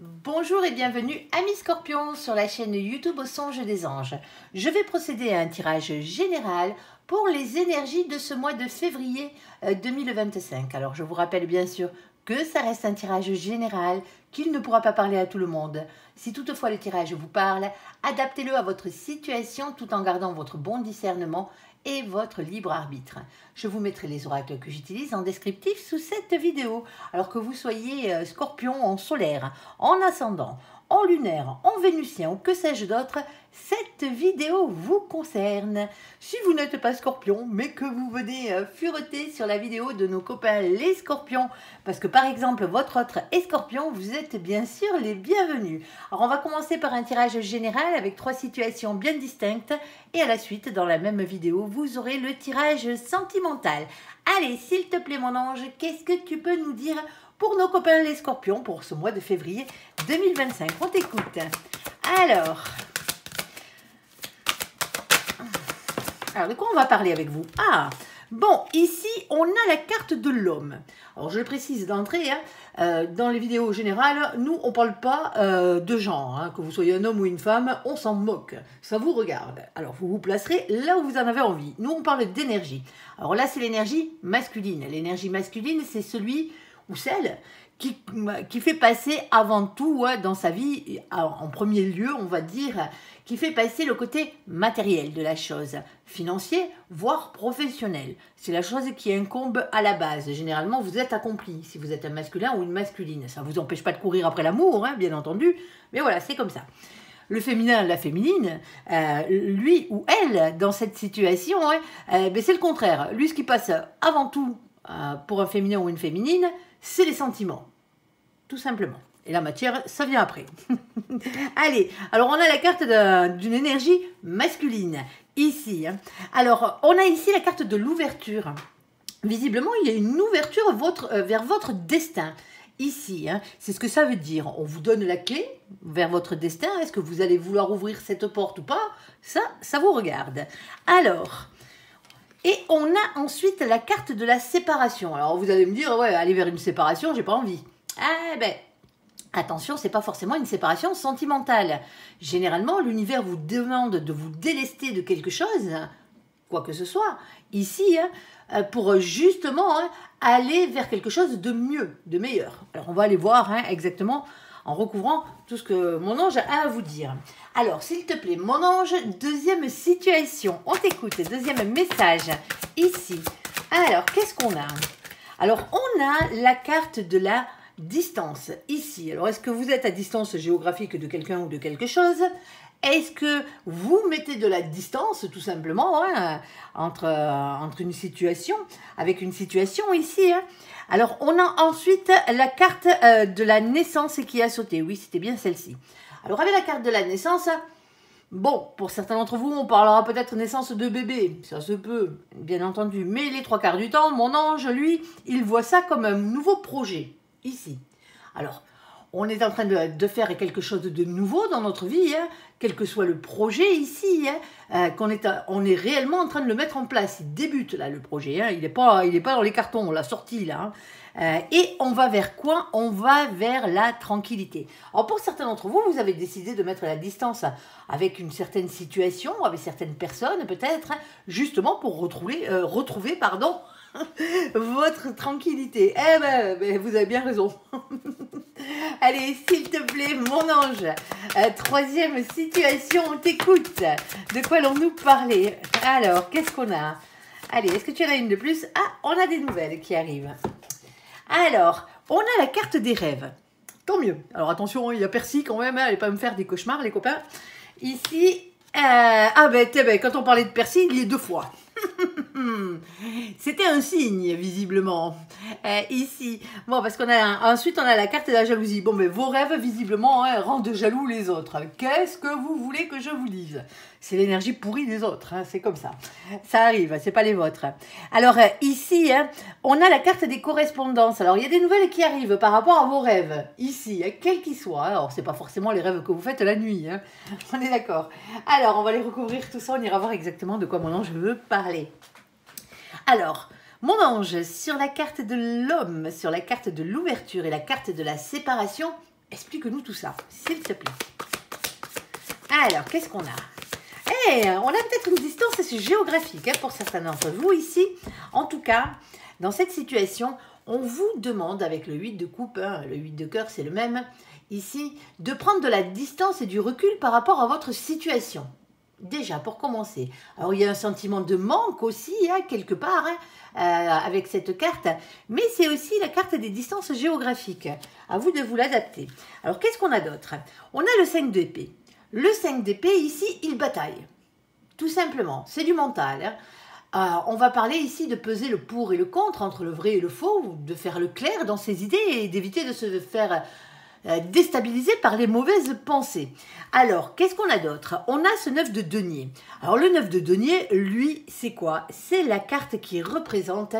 Bonjour et bienvenue amis Scorpions sur la chaîne YouTube Au Songe des Anges. Je vais procéder à un tirage général pour les énergies de ce mois de février 2025. Alors je vous rappelle bien sûr que ça reste un tirage général, qu'il ne pourra pas parler à tout le monde. Si toutefois le tirage vous parle, adaptez-le à votre situation tout en gardant votre bon discernement et votre libre arbitre. Je vous mettrai les oracles que j'utilise en descriptif sous cette vidéo. Alors que vous soyez scorpion en solaire, en ascendant, en lunaire, en vénusien ou que sais-je d'autre, cette vidéo vous concerne. Si vous n'êtes pas scorpion, mais que vous venez fureter sur la vidéo de nos copains les scorpions, parce que par exemple votre autre est scorpion, vous êtes bien sûr les bienvenus. Alors on va commencer par un tirage général avec 3 situations bien distinctes et à la suite dans la même vidéo vous aurez le tirage sentimental. Allez s'il te plaît mon ange, qu'est-ce que tu peux nous dire pour nos copains les scorpions pour ce mois de février 2025? On t'écoute. Alors, de quoi on va parler avec vous? Bon, ici, on a la carte de l'homme. Alors, je le précise d'entrée, dans les vidéos générales, nous, on ne parle pas de genre. Que vous soyez un homme ou une femme, on s'en moque. Ça vous regarde. Alors, vous vous placerez là où vous en avez envie. Nous, on parle d'énergie. Alors là, c'est l'énergie masculine. L'énergie masculine, c'est celui ou celle qui fait passer avant tout dans sa vie, en premier lieu, on va dire, qui fait passer le côté matériel de la chose, financier, voire professionnel. C'est la chose qui incombe à la base. Généralement, vous êtes accompli, si vous êtes un masculin ou une masculine. Ça ne vous empêche pas de courir après l'amour, bien entendu, mais voilà, c'est comme ça. Le féminin, la féminine, lui ou elle, dans cette situation, c'est le contraire. Lui, ce qui passe avant tout pour un féminin ou une féminine, c'est les sentiments. Tout simplement. Et la matière, ça vient après. Allez, alors on a la carte d'une énergie masculine, ici. Alors, on a ici la carte de l'ouverture. Visiblement, il y a une ouverture vers votre destin. Ici, c'est ce que ça veut dire. On vous donne la clé vers votre destin. Est-ce que vous allez vouloir ouvrir cette porte ou pas? Ça vous regarde. Alors... Et on a ensuite la carte de la séparation. Alors vous allez me dire, ouais, aller vers une séparation, j'ai pas envie. Attention, c'est pas forcément une séparation sentimentale. Généralement, l'univers vous demande de vous délester de quelque chose, quoi que ce soit, ici, pour justement aller vers quelque chose de mieux, de meilleur. Alors on va aller voir exactement en recouvrant tout ce que mon ange a à vous dire. Alors, s'il te plaît, mon ange, deuxième situation. On t'écoute, deuxième message, ici. Alors, qu'est-ce qu'on a? Alors, on a la carte de la distance, ici. Alors, est-ce que vous êtes à distance géographique de quelqu'un ou de quelque chose? Est-ce que vous mettez de la distance, tout simplement, entre une situation, avec une situation ici, Alors, on a ensuite la carte de la naissance qui a sauté. Oui, c'était bien celle-ci. Alors, avec la carte de la naissance, bon, pour certains d'entre vous, on parlera peut-être naissance de bébé. Ça se peut, bien entendu. Mais les 3/4 du temps, mon ange, lui, il voit ça comme un nouveau projet, ici. Alors, on est en train de faire quelque chose de nouveau dans notre vie, quel que soit le projet ici, on est réellement en train de le mettre en place. Il débute là le projet, il n'est pas dans les cartons, on l'a sorti là. Et on va vers quoi? On va vers la tranquillité. Alors pour certains d'entre vous, vous avez décidé de mettre la distance avec une certaine situation, avec certaines personnes peut-être, justement pour retrouver votre tranquillité. Vous avez bien raison. Allez, s'il te plaît, mon ange. Troisième situation, on t'écoute. De quoi allons-nous parler? Alors, qu'est-ce qu'on a? Allez, est-ce que tu en as une de plus? On a des nouvelles qui arrivent. Alors, on a la carte des rêves. Tant mieux. Alors, attention, il y a Percy quand même. Allez pas me faire des cauchemars, les copains. Ici, quand on parlait de Percy, il y est 2 fois. C'était un signe, visiblement, ici. Bon, parce ensuite, on a la carte de la jalousie. Bon, mais vos rêves, visiblement, rendent jaloux les autres. Qu'est-ce que vous voulez que je vous dise? C'est l'énergie pourrie des autres, c'est comme ça. Ça arrive, c'est pas les vôtres. Alors, ici, on a la carte des correspondances. Alors, il y a des nouvelles qui arrivent par rapport à vos rêves, ici, quels qu'ils soient. Alors, c'est pas forcément les rêves que vous faites la nuit, on est d'accord. Alors, on va les recouvrir tout ça, on ira voir exactement de quoi mon ange veut parler. Alors, mon ange, sur la carte de l'homme, sur la carte de l'ouverture et la carte de la séparation, Explique-nous tout ça, s'il te plaît. Alors, qu'est-ce qu'on a? On a peut-être une distance géographique pour certains d'entre vous ici. En tout cas, dans cette situation, on vous demande, avec le 8 de coupe, le 8 de cœur, c'est le même, ici, de prendre de la distance et du recul par rapport à votre situation. Déjà, pour commencer. Alors, il y a un sentiment de manque aussi, quelque part, avec cette carte, mais c'est aussi la carte des distances géographiques. À vous de vous l'adapter. Alors, qu'est-ce qu'on a d'autre? On a le 5 d'épée. Le 5 d'épée, ici, il bataille. Tout simplement, c'est du mental. On va parler ici de peser le pour et le contre, entre le vrai et le faux, ou de faire le clair dans ses idées et d'éviter de se faire déstabiliser par les mauvaises pensées. Alors, qu'est-ce qu'on a d'autre? On a ce 9 de denier. Alors, le 9 de denier, lui, c'est quoi? C'est la carte qui représente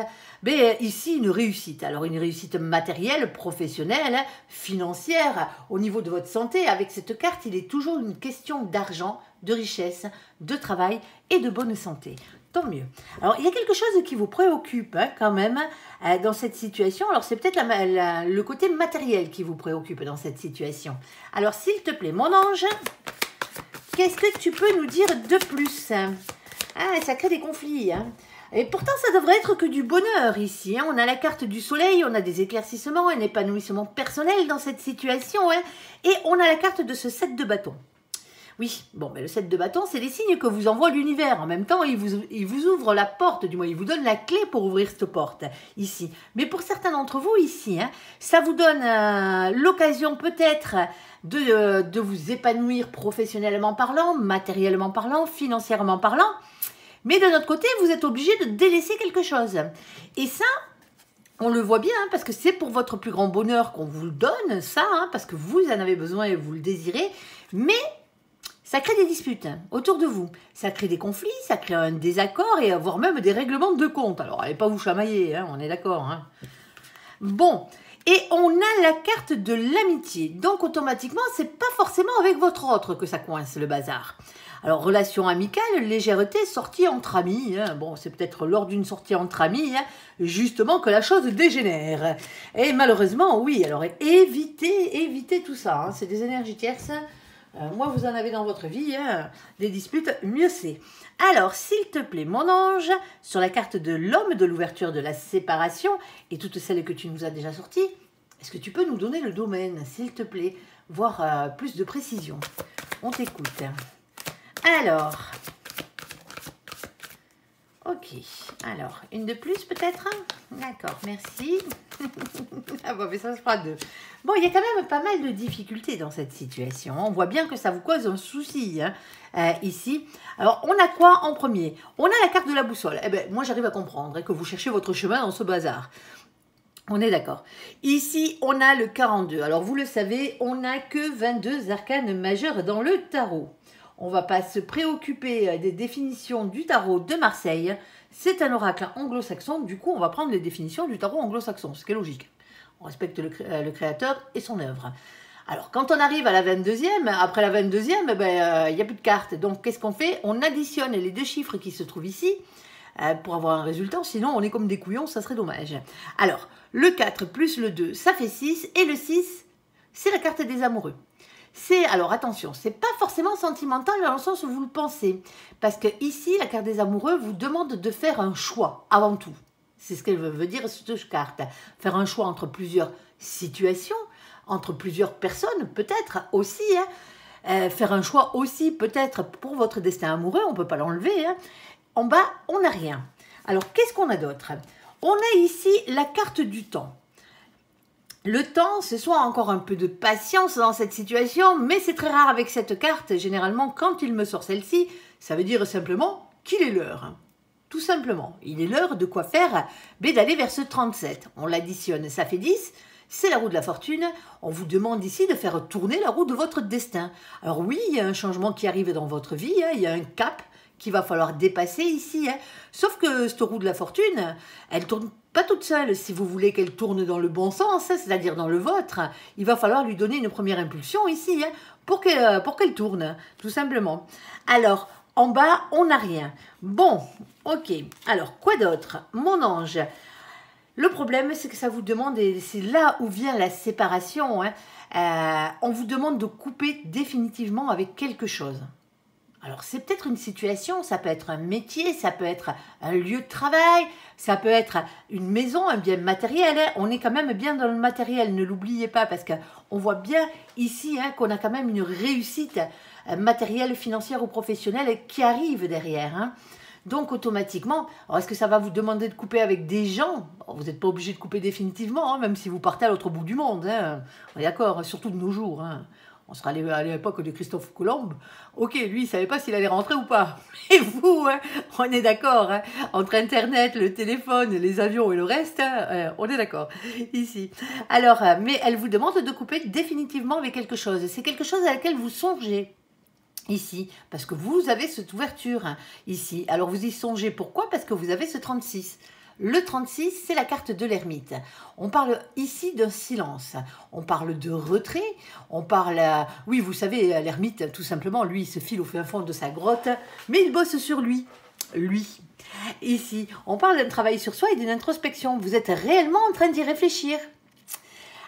ici une réussite. Alors, une réussite matérielle, professionnelle, financière, au niveau de votre santé. Avec cette carte, il est toujours une question d'argent, de richesse, de travail et de bonne santé. Tant mieux. Alors, il y a quelque chose qui vous préoccupe quand même dans cette situation. Alors, c'est peut-être le côté matériel qui vous préoccupe dans cette situation. Alors, s'il te plaît, mon ange, qu'est-ce que tu peux nous dire de plus? Ça crée des conflits. Et pourtant, ça devrait être que du bonheur ici. On a la carte du soleil, on a des éclaircissements, un épanouissement personnel dans cette situation. Et on a la carte de ce 7 de bâton. Oui, bon, mais le 7 de bâton, c'est les signes que vous envoie l'univers. En même temps, il vous ouvre la porte, du moins, il vous donne la clé pour ouvrir cette porte, ici. Mais pour certains d'entre vous, ici, ça vous donne l'occasion peut-être de vous épanouir professionnellement parlant, matériellement parlant, financièrement parlant. Mais de notre côté, vous êtes obligé de délaisser quelque chose. Et ça, on le voit bien, parce que c'est pour votre plus grand bonheur qu'on vous le donne, ça, parce que vous en avez besoin et vous le désirez. Mais ça crée des disputes autour de vous. Ça crée des conflits, ça crée un désaccord et voire même des règlements de compte. Alors, allez pas vous chamailler, on est d'accord. Bon, et on a la carte de l'amitié. Donc, automatiquement, c'est pas forcément avec votre autre que ça coince le bazar. Alors, relation amicale, légèreté, sortie entre amis. Bon, c'est peut-être lors d'une sortie entre amis, justement, que la chose dégénère. Et malheureusement, oui, alors évitez tout ça. C'est des énergies tierces. Moi, vous en avez dans votre vie, des disputes, mieux c'est. Alors, s'il te plaît, mon ange, sur la carte de l'homme, de l'ouverture de la séparation, et toutes celles que tu nous as déjà sorties, est-ce que tu peux nous donner le domaine, s'il te plaît, voire plus de précision? On t'écoute. Alors, ok, alors, une de plus peut-être? D'accord, merci. Ah bon, mais ça se fera deux. Bon, il y a quand même pas mal de difficultés dans cette situation. On voit bien que ça vous cause un souci ici. Alors, on a quoi en premier? On a la carte de la boussole. Eh bien, moi, j'arrive à comprendre que vous cherchez votre chemin dans ce bazar. On est d'accord. Ici, on a le 42. Alors, vous le savez, on n'a que 22 arcanes majeures dans le tarot. On ne va pas se préoccuper des définitions du tarot de Marseille. C'est un oracle anglo-saxon. Du coup, on va prendre les définitions du tarot anglo-saxon, ce qui est logique. On respecte le créateur et son œuvre. Alors, quand on arrive à la 22e, après la 22e, il n'y a plus de cartes. Donc, qu'est-ce qu'on fait? On additionne les deux chiffres qui se trouvent ici pour avoir un résultat. Sinon, on est comme des couillons, ça serait dommage. Alors, le 4 plus le 2, ça fait 6. Et le 6, c'est la carte des amoureux. Alors attention, c'est pas forcément sentimental dans le sens où vous le pensez. Parce que ici, la carte des amoureux vous demande de faire un choix avant tout. C'est ce qu'elle veut dire cette carte. Faire un choix entre plusieurs situations, entre plusieurs personnes, peut-être aussi. Faire un choix aussi, peut-être, pour votre destin amoureux, on ne peut pas l'enlever. En bas, on n'a rien. Alors, qu'est-ce qu'on a d'autre? On a ici la carte du temps. Le temps, ce soit encore un peu de patience dans cette situation, mais c'est très rare avec cette carte. Généralement, quand il me sort celle-ci, ça veut dire simplement qu'il est l'heure. Tout simplement, il est l'heure de quoi faire? D'aller vers ce 37. On l'additionne, ça fait 10. C'est la roue de la fortune. On vous demande ici de faire tourner la roue de votre destin. Alors oui, il y a un changement qui arrive dans votre vie. Il y a un cap qu'il va falloir dépasser ici. Sauf que cette roue de la fortune, elle tourne pas toute seule. Si vous voulez qu'elle tourne dans le bon sens, c'est-à-dire dans le vôtre, il va falloir lui donner une première impulsion ici pour qu'elle tourne, tout simplement. Alors, en bas, on n'a rien. Bon, ok. Alors, quoi d'autre? Mon ange. Le problème, c'est que ça vous demande, et c'est là où vient la séparation, on vous demande de couper définitivement avec quelque chose. Alors, c'est peut-être une situation, ça peut être un métier, ça peut être un lieu de travail, ça peut être une maison, un bien matériel. On est quand même bien dans le matériel, ne l'oubliez pas, parce qu'on voit bien ici qu'on a quand même une réussite matérielle, financière ou professionnelle qui arrive derrière. Donc, automatiquement, est-ce que ça va vous demander de couper avec des gens? Vous n'êtes pas obligé de couper définitivement, même si vous partez à l'autre bout du monde. On est d'accord, surtout de nos jours. On sera à l'époque de Christophe Colomb. Ok, lui, il ne savait pas s'il allait rentrer ou pas. Et vous, on est d'accord. Entre Internet, le téléphone, les avions et le reste, on est d'accord ici. Alors, mais elle vous demande de couper définitivement avec quelque chose. C'est quelque chose à laquelle vous songez ici, parce que vous avez cette ouverture ici. Alors, vous y songez. Pourquoi? Parce que vous avez ce 36. Le 36, c'est la carte de l'ermite. On parle ici d'un silence. On parle de retrait. On parle... oui, vous savez, l'ermite, tout simplement, lui, il se file au fin fond de sa grotte, mais il bosse sur lui. Lui. Ici, on parle d'un travail sur soi et d'une introspection. Vous êtes réellement en train d'y réfléchir.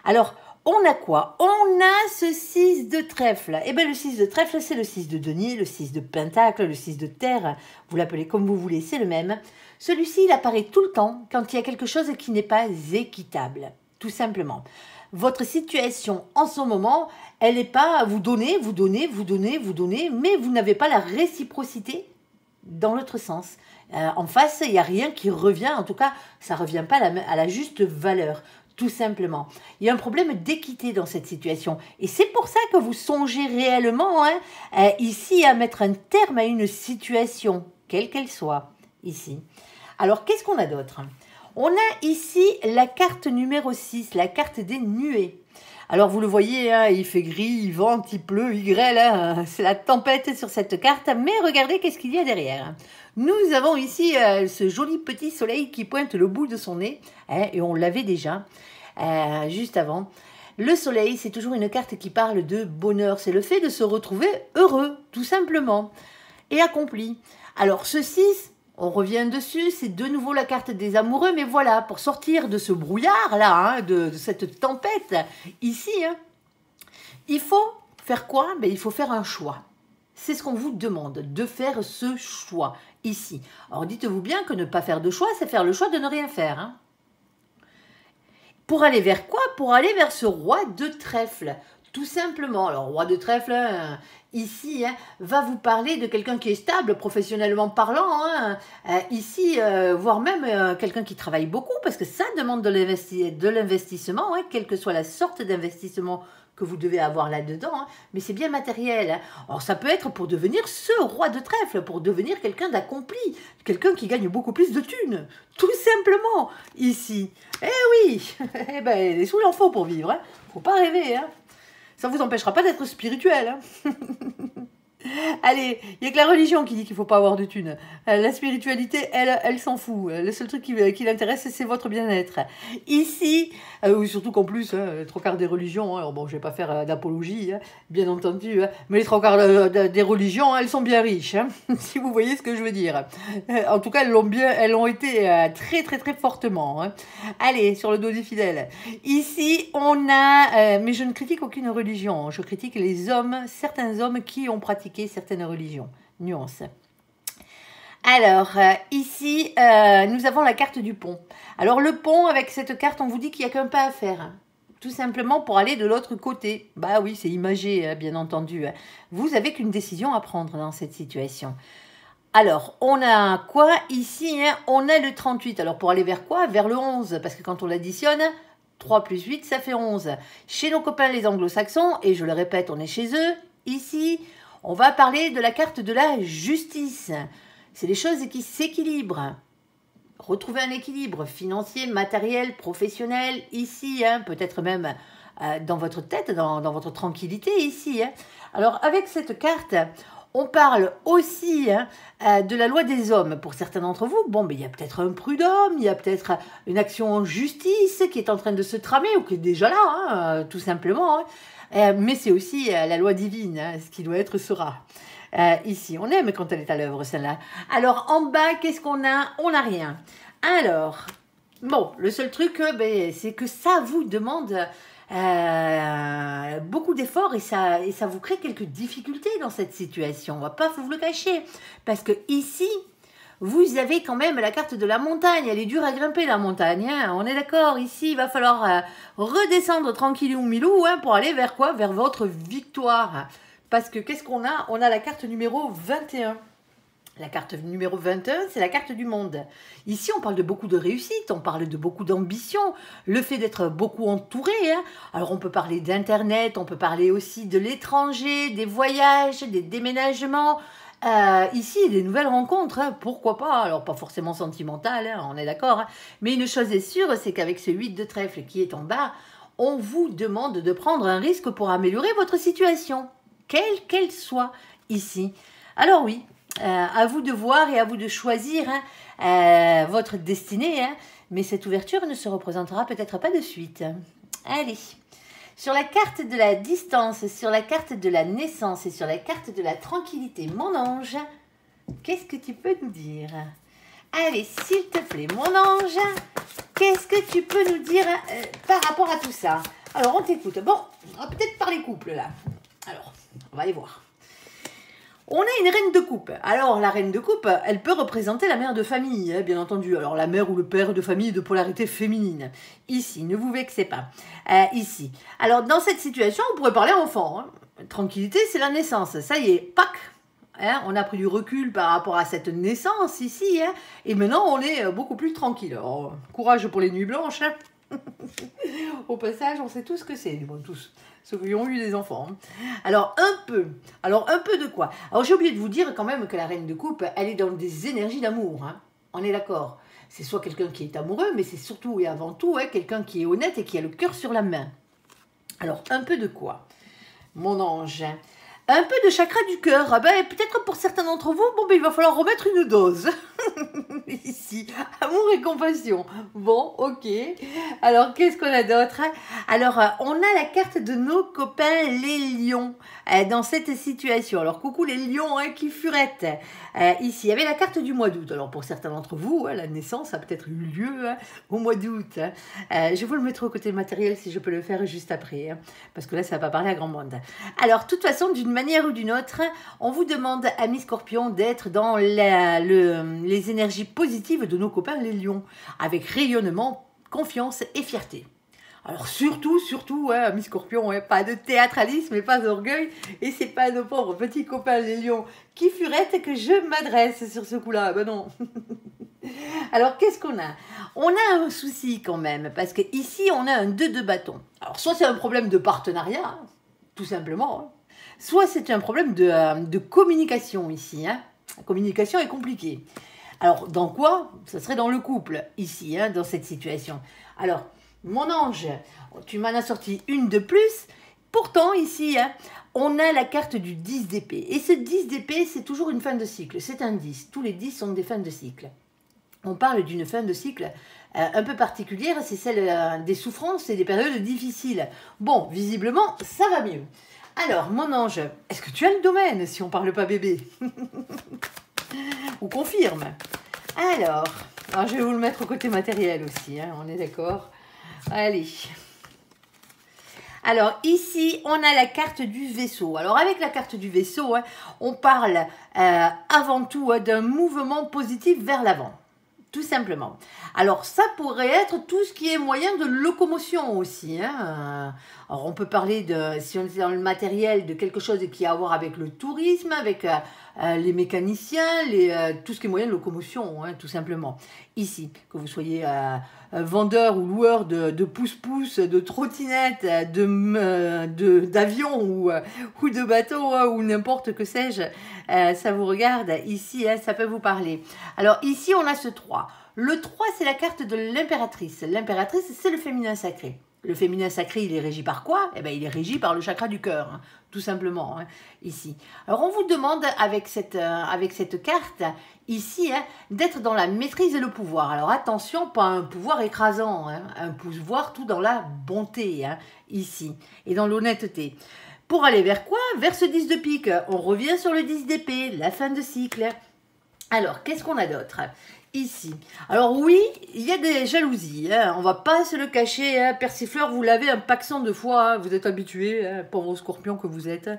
Alors, on a quoi? On a ce 6 de trèfle. Eh bien, le 6 de trèfle, c'est le 6 de denier, le 6 de pentacle, le 6 de terre. Vous l'appelez comme vous voulez, c'est le même. Celui-ci, il apparaît tout le temps quand il y a quelque chose qui n'est pas équitable, tout simplement. Votre situation en ce moment, elle n'est pas vous donnez, mais vous n'avez pas la réciprocité dans l'autre sens. En face, il n'y a rien qui revient, en tout cas, ça ne revient pas à la juste valeur. Tout simplement. Il y a un problème d'équité dans cette situation. Et c'est pour ça que vous songez réellement ici à mettre un terme à une situation, quelle qu'elle soit, ici. Alors, qu'est-ce qu'on a d'autre? On a ici la carte numéro 6, la carte des nuées. Alors, vous le voyez, il fait gris, il vente, il pleut, il grêle. C'est la tempête sur cette carte. Mais regardez qu'est-ce qu'il y a derrière. Nous avons ici ce joli petit soleil qui pointe le bout de son nez. Et on l'avait déjà juste avant. Le soleil, c'est toujours une carte qui parle de bonheur. C'est le fait de se retrouver heureux, tout simplement. Et accompli. Alors, ce 6... on revient dessus, c'est de nouveau la carte des amoureux, mais voilà, pour sortir de ce brouillard-là, de cette tempête, ici, il faut faire quoi? Il faut faire un choix. C'est ce qu'on vous demande, de faire ce choix, ici. Alors, dites-vous bien que ne pas faire de choix, c'est faire le choix de ne rien faire. Pour aller vers quoi? Pour aller vers ce roi de trèfle. Tout simplement. Alors, roi de trèfle, ici, va vous parler de quelqu'un qui est stable, professionnellement parlant. Ici, voire même quelqu'un qui travaille beaucoup, parce que ça demande de l'investissement, quelle que soit la sorte d'investissement que vous devez avoir là-dedans. Mais c'est bien matériel. Alors, ça peut être pour devenir ce roi de trèfle, pour devenir quelqu'un d'accompli, quelqu'un qui gagne beaucoup plus de thunes. Tout simplement, ici. Eh oui, il est sous l'info pour vivre. Faut pas rêver, Ça ne vous empêchera pas d'être spirituel. Allez, il n'y a que la religion qui dit qu'il ne faut pas avoir de thunes. La spiritualité, elle s'en fout. Le seul truc qui l'intéresse, c'est votre bien-être. Ici, surtout qu'en plus, les trois quarts des religions, je ne vais pas faire d'apologie, bien entendu, mais les trois quarts des religions, elles sont bien riches, si vous voyez ce que je veux dire. En tout cas, elles l'ont été très, très, très fortement. Allez, sur le dos des fidèles. Ici, on a, mais je ne critique aucune religion, je critique les hommes, certains hommes qui ont pratiqué certaines religions. Nuance. Alors, ici, nous avons la carte du pont. Alors, le pont, avec cette carte, on vous dit qu'il n'y a qu'un pas à faire. Tout simplement pour aller de l'autre côté. Bah oui, c'est imagé, bien entendu. Vous n'avez qu'une décision à prendre dans cette situation. Alors, on a quoi ici? On a le 38. Alors, pour aller vers quoi? Vers le 11. Parce que quand on l'additionne, 3 plus 8, ça fait 11. Chez nos copains les anglo-saxons, et je le répète, on est chez eux, ici... on va parler de la carte de la justice. C'est des choses qui s'équilibrent. Retrouver un équilibre financier, matériel, professionnel, ici, peut-être même dans votre tête, dans votre tranquillité, ici. Alors, avec cette carte, on parle aussi de la loi des hommes. Pour certains d'entre vous, il y a peut-être un prud'homme, il y a peut-être une action en justice qui est en train de se tramer ou qui est déjà là, tout simplement. Mais c'est aussi la loi divine, ce qui doit être sera. Ici, on aime quand elle est à l'œuvre, celle-là. Alors, en bas, qu'est-ce qu'on a? On n'a rien. Alors, le seul truc, c'est que ça vous demande beaucoup d'efforts et ça vous crée quelques difficultés dans cette situation. On va pas vous le cacher. Parce que ici, vous avez quand même la carte de la montagne. Elle est dure à grimper, la montagne. Hein, on est d'accord. Ici, il va falloir redescendre tranquillou milou hein, pour aller vers quoi? Vers votre victoire. Parce que qu'est-ce qu'on a? On a la carte numéro 21. La carte numéro 21, c'est la carte du monde. Ici, on parle de beaucoup de réussite, on parle de beaucoup d'ambition, le fait d'être beaucoup entouré. Hein. Alors, on peut parler d'Internet, on peut parler aussi de l'étranger, des voyages, des déménagements. Ici, des nouvelles rencontres, hein, pourquoi pas? Alors, pas forcément sentimentales, hein, on est d'accord. Hein. Mais une chose est sûre, c'est qu'avec ce 8 de trèfle qui est en bas, on vous demande de prendre un risque pour améliorer votre situation, quelle qu'elle soit ici. Alors oui, à vous de voir et à vous de choisir hein, votre destinée, hein, mais cette ouverture ne se représentera peut-être pas de suite. Allez, sur la carte de la distance, sur la carte de la naissance et sur la carte de la tranquillité, mon ange, qu'est-ce que tu peux nous dire? Allez, s'il te plaît, mon ange, qu'est-ce que tu peux nous dire par rapport à tout ça? Alors, on t'écoute. Bon, on va peut-être parler couple, là. Alors, on va aller voir. On a une reine de coupe. Alors, la reine de coupe, elle peut représenter la mère de famille, hein, bien entendu. Alors, la mère ou le père de famille de polarité féminine. Ici, ne vous vexez pas. Ici. Alors, dans cette situation, on pourrait parler enfant. Hein. Tranquillité, c'est la naissance. Ça y est, pac. Hein, on a pris du recul par rapport à cette naissance ici. Hein, et maintenant, on est beaucoup plus tranquille. Alors, courage pour les nuits blanches. Hein. Au passage, on sait tous ce que c'est. Bon, tous. Ceux qui ont eu des enfants. Alors, un peu de quoi? Alors, j'ai oublié de vous dire quand même que la reine de coupe, elle est dans des énergies d'amour. Hein. On est d'accord. C'est soit quelqu'un qui est amoureux, mais c'est surtout et avant tout hein, quelqu'un qui est honnête et qui a le cœur sur la main. Alors, un peu de quoi? Mon ange. Un peu de chakra du cœur. Ah ben, peut-être pour certains d'entre vous, bon, ben, il va falloir remettre une dose. Ici, amour et compassion. Bon, ok. Alors, qu'est-ce qu'on a d'autre? Alors, on a la carte de nos copains les lions dans cette situation. Alors, coucou les lions hein, qui furettent. Ici, il y avait la carte du mois d'août. Alors, pour certains d'entre vous, hein, la naissance a peut-être eu lieu hein, au mois d'août. Hein. Je vais vous le mettre au côté matériel si je peux le faire juste après. Hein, parce que là, ça va pas parler à grand monde. Alors, de toute façon, d'une manière ou d'une autre, on vous demande, amis Scorpions, d'être dans les énergies positives de nos copains les lions, avec rayonnement, confiance et fierté. Alors surtout, ouais, amis Scorpions, ouais, pas de théâtralisme et pas d'orgueil, et c'est pas à nos pauvres petits copains les lions qui furettent que je m'adresse sur ce coup-là, ben non. Alors qu'est-ce qu'on a? On a un souci quand même, parce que ici on a un 2 de bâton. Alors soit c'est un problème de partenariat, hein, tout simplement, hein. Soit c'est un problème de communication ici. Hein. La communication est compliquée. Alors, dans quoi? Ça serait dans le couple, ici, hein, dans cette situation. Alors, mon ange, tu m'en as sorti une de plus. Pourtant, ici, hein, on a la carte du 10 d'épée. Et ce 10 d'épée, c'est toujours une fin de cycle. C'est un 10. Tous les 10 sont des fins de cycle. On parle d'une fin de cycle un peu particulière. C'est celle des souffrances et des périodes difficiles. Bon, visiblement, ça va mieux. Alors, mon ange, est-ce que tu as le domaine, si on ne parle pas bébé? Ou confirme. Alors, je vais vous le mettre au côté matériel aussi, hein, on est d'accord? Allez. Alors, ici, on a la carte du vaisseau. Alors, avec la carte du vaisseau, hein, on parle avant tout hein, d'un mouvement positif vers l'avant. Tout simplement. Alors, ça pourrait être tout ce qui est moyen de locomotion aussi. Hein. Alors, on peut parler, de, si on est dans le matériel, de quelque chose qui a à voir avec le tourisme, avec les mécaniciens, tout ce qui est moyen de locomotion, hein, tout simplement. Ici, que vous soyez vendeur ou loueur de pousse-pousse, de trottinettes, d'avions ou de bateaux, hein, ou n'importe que sais-je, ça vous regarde. Ici, hein, ça peut vous parler. Alors, ici, on a ce 3. Le 3, c'est la carte de l'impératrice. L'impératrice, c'est le féminin sacré. Le féminin sacré, il est régi par quoi? Eh bien, il est régi par le chakra du cœur, hein, tout simplement, hein, ici. Alors, on vous demande, avec cette carte, ici, hein, d'être dans la maîtrise et le pouvoir. Alors, attention, pas un pouvoir écrasant, hein, un pouvoir tout dans la bonté, hein, ici, et dans l'honnêteté. Pour aller vers quoi? Vers ce 10 de pique. On revient sur le 10 d'épée, la fin de cycle. Alors, qu'est-ce qu'on a d'autre? ici. Alors oui, il y a des jalousies, hein, on va pas se le cacher, hein. Persifleur, vous l'avez un paxon de fois, hein, vous êtes habitué, hein, pauvre scorpion que vous êtes,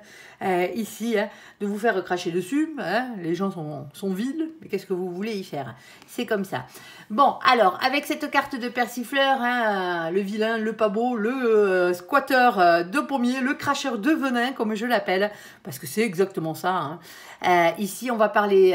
ici, hein, de vous faire cracher dessus, hein. Les gens sont vils, mais qu'est-ce que vous voulez y faire? C'est comme ça. Bon, alors, avec cette carte de persifleur, hein, le vilain, le pas beau, le squatteur de pommier, le cracheur de venin, comme je l'appelle, parce que c'est exactement ça, hein. Ici, on va parler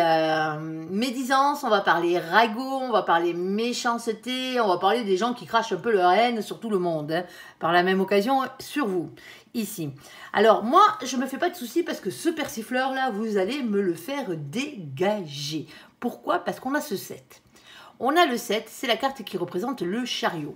médisance, on va parler ragot, on va parler méchanceté, on va parler des gens qui crachent un peu leur haine sur tout le monde, hein, par la même occasion sur vous, ici. Alors, moi, je me fais pas de soucis parce que ce persifleur-là, vous allez me le faire dégager. Pourquoi? Parce qu'on a ce 7. On a le 7, c'est la carte qui représente le chariot.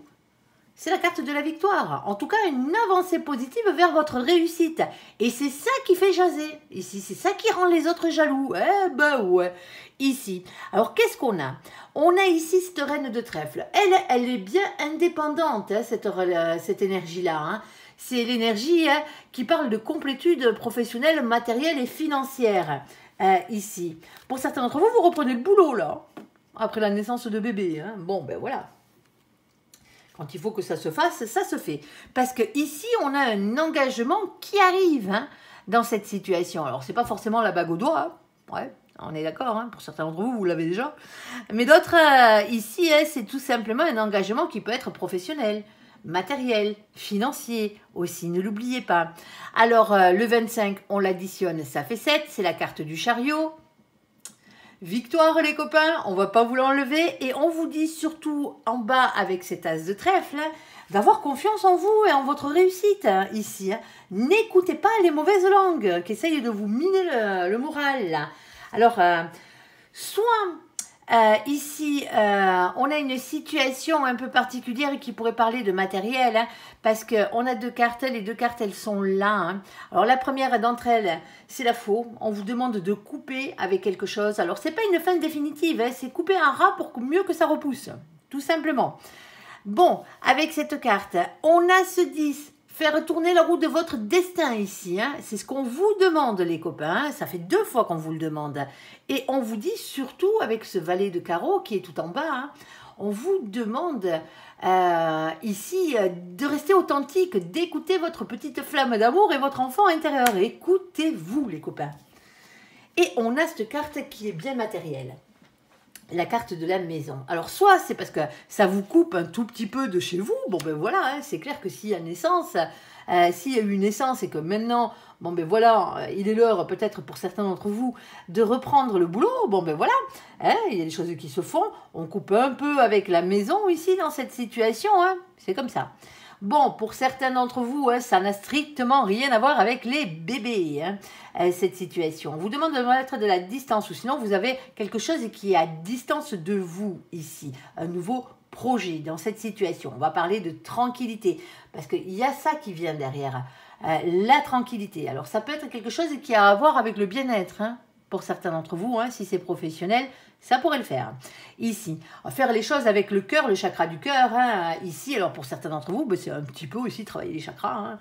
C'est la carte de la victoire. En tout cas, une avancée positive vers votre réussite. Et c'est ça qui fait jaser. Ici, c'est ça qui rend les autres jaloux. Eh ben ouais. Ici. Alors, qu'est-ce qu'on a? On a ici cette reine de trèfle. Elle est bien indépendante, hein, cette énergie-là. Hein. C'est l'énergie, hein, qui parle de complétude professionnelle, matérielle et financière. Ici. Pour certains d'entre vous, vous reprenez le boulot, là. Après la naissance de bébé. Hein. Bon, ben voilà. Quand il faut que ça se fasse, ça se fait. Parce que ici, on a un engagement qui arrive, hein, dans cette situation. Alors, c'est pas forcément la bague au doigt. Hein. Ouais, on est d'accord. Hein. Pour certains d'entre vous, vous l'avez déjà. Mais d'autres, ici, hein, c'est tout simplement un engagement qui peut être professionnel, matériel, financier aussi. Ne l'oubliez pas. Alors, le 25, on l'additionne, ça fait 7. C'est la carte du chariot. Victoire les copains, on va pas vous l'enlever et on vous dit surtout en bas avec cet as de trèfle d'avoir confiance en vous et en votre réussite ici. Hein. N'écoutez pas les mauvaises langues qui essayent de vous miner le moral. Là. Alors, soit ici, on a une situation un peu particulière qui pourrait parler de matériel, hein, parce qu'on a deux cartes, les deux cartes, elles sont là. Hein. Alors, la première d'entre elles, c'est la faux. On vous demande de couper avec quelque chose. Alors, c'est pas une fin définitive, hein, c'est couper un rat pour mieux que ça repousse, tout simplement. Bon, avec cette carte, on a ce 10. Faire tourner la roue de votre destin ici, hein. C'est ce qu'on vous demande les copains, hein. Ça fait 2 fois qu'on vous le demande. Et on vous dit surtout avec ce valet de carreau qui est tout en bas, hein, on vous demande ici de rester authentique, d'écouter votre petite flamme d'amour et votre enfant intérieur. Écoutez-vous les copains. Et on a cette carte qui est bien matérielle. La carte de la maison. Alors, soit c'est parce que ça vous coupe un tout petit peu de chez vous. Bon, ben voilà, hein, c'est clair que s'il y a naissance, s'il y a eu naissance et que maintenant, bon, ben voilà, il est l'heure peut-être pour certains d'entre vous de reprendre le boulot. Bon, ben voilà, hein, il y a des choses qui se font. On coupe un peu avec la maison ici dans cette situation. Hein, c'est comme ça. Bon, pour certains d'entre vous, hein, ça n'a strictement rien à voir avec les bébés, hein, cette situation. On vous demande de mettre de la distance ou sinon vous avez quelque chose qui est à distance de vous ici. Un nouveau projet dans cette situation. On va parler de tranquillité parce qu'il y a ça qui vient derrière. La tranquillité. Alors ça peut être quelque chose qui a à voir avec le bien-être, hein, pour certains d'entre vous, hein, si c'est professionnel. Ça pourrait le faire. Ici, faire les choses avec le cœur, le chakra du cœur. Hein, ici, alors pour certains d'entre vous, ben c'est un petit peu aussi travailler les chakras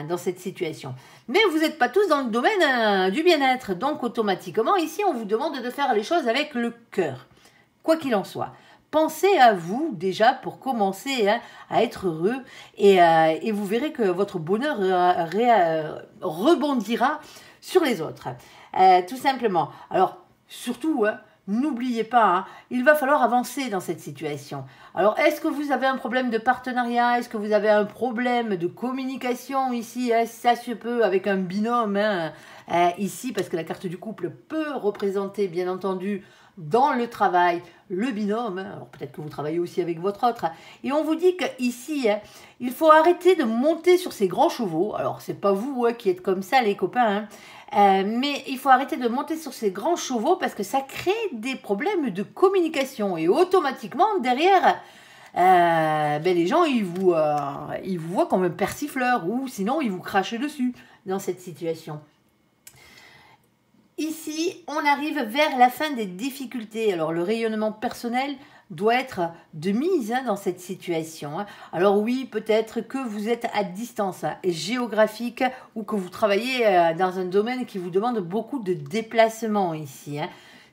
dans cette situation. Mais vous n'êtes pas tous dans le domaine du bien-être. Donc automatiquement, ici, on vous demande de faire les choses avec le cœur. Quoi qu'il en soit. Pensez à vous déjà pour commencer, hein, à être heureux et vous verrez que votre bonheur rebondira sur les autres. Tout simplement. Alors, surtout, hein, n'oubliez pas, hein, il va falloir avancer dans cette situation. Alors, est-ce que vous avez un problème de partenariat? Est-ce que vous avez un problème de communication ici? Ça se peut avec un binôme, hein, ici, parce que la carte du couple peut représenter, bien entendu, dans le travail, le binôme. Hein. Alors, peut-être que vous travaillez aussi avec votre autre. Et on vous dit qu'ici, hein, il faut arrêter de monter sur ces grands chevaux. Alors, c'est pas vous, hein, qui êtes comme ça, les copains, hein. Mais il faut arrêter de monter sur ces grands chevaux parce que ça crée des problèmes de communication et automatiquement derrière ben les gens ils vous voient comme un persifleur ou sinon ils vous crachent dessus dans cette situation. Ici, on arrive vers la fin des difficultés. Alors le rayonnement personnel doit être de mise, hein, dans cette situation. Hein. Alors oui, peut-être que vous êtes à distance, hein, géographique ou que vous travaillez dans un domaine qui vous demande beaucoup de déplacements ici. Hein.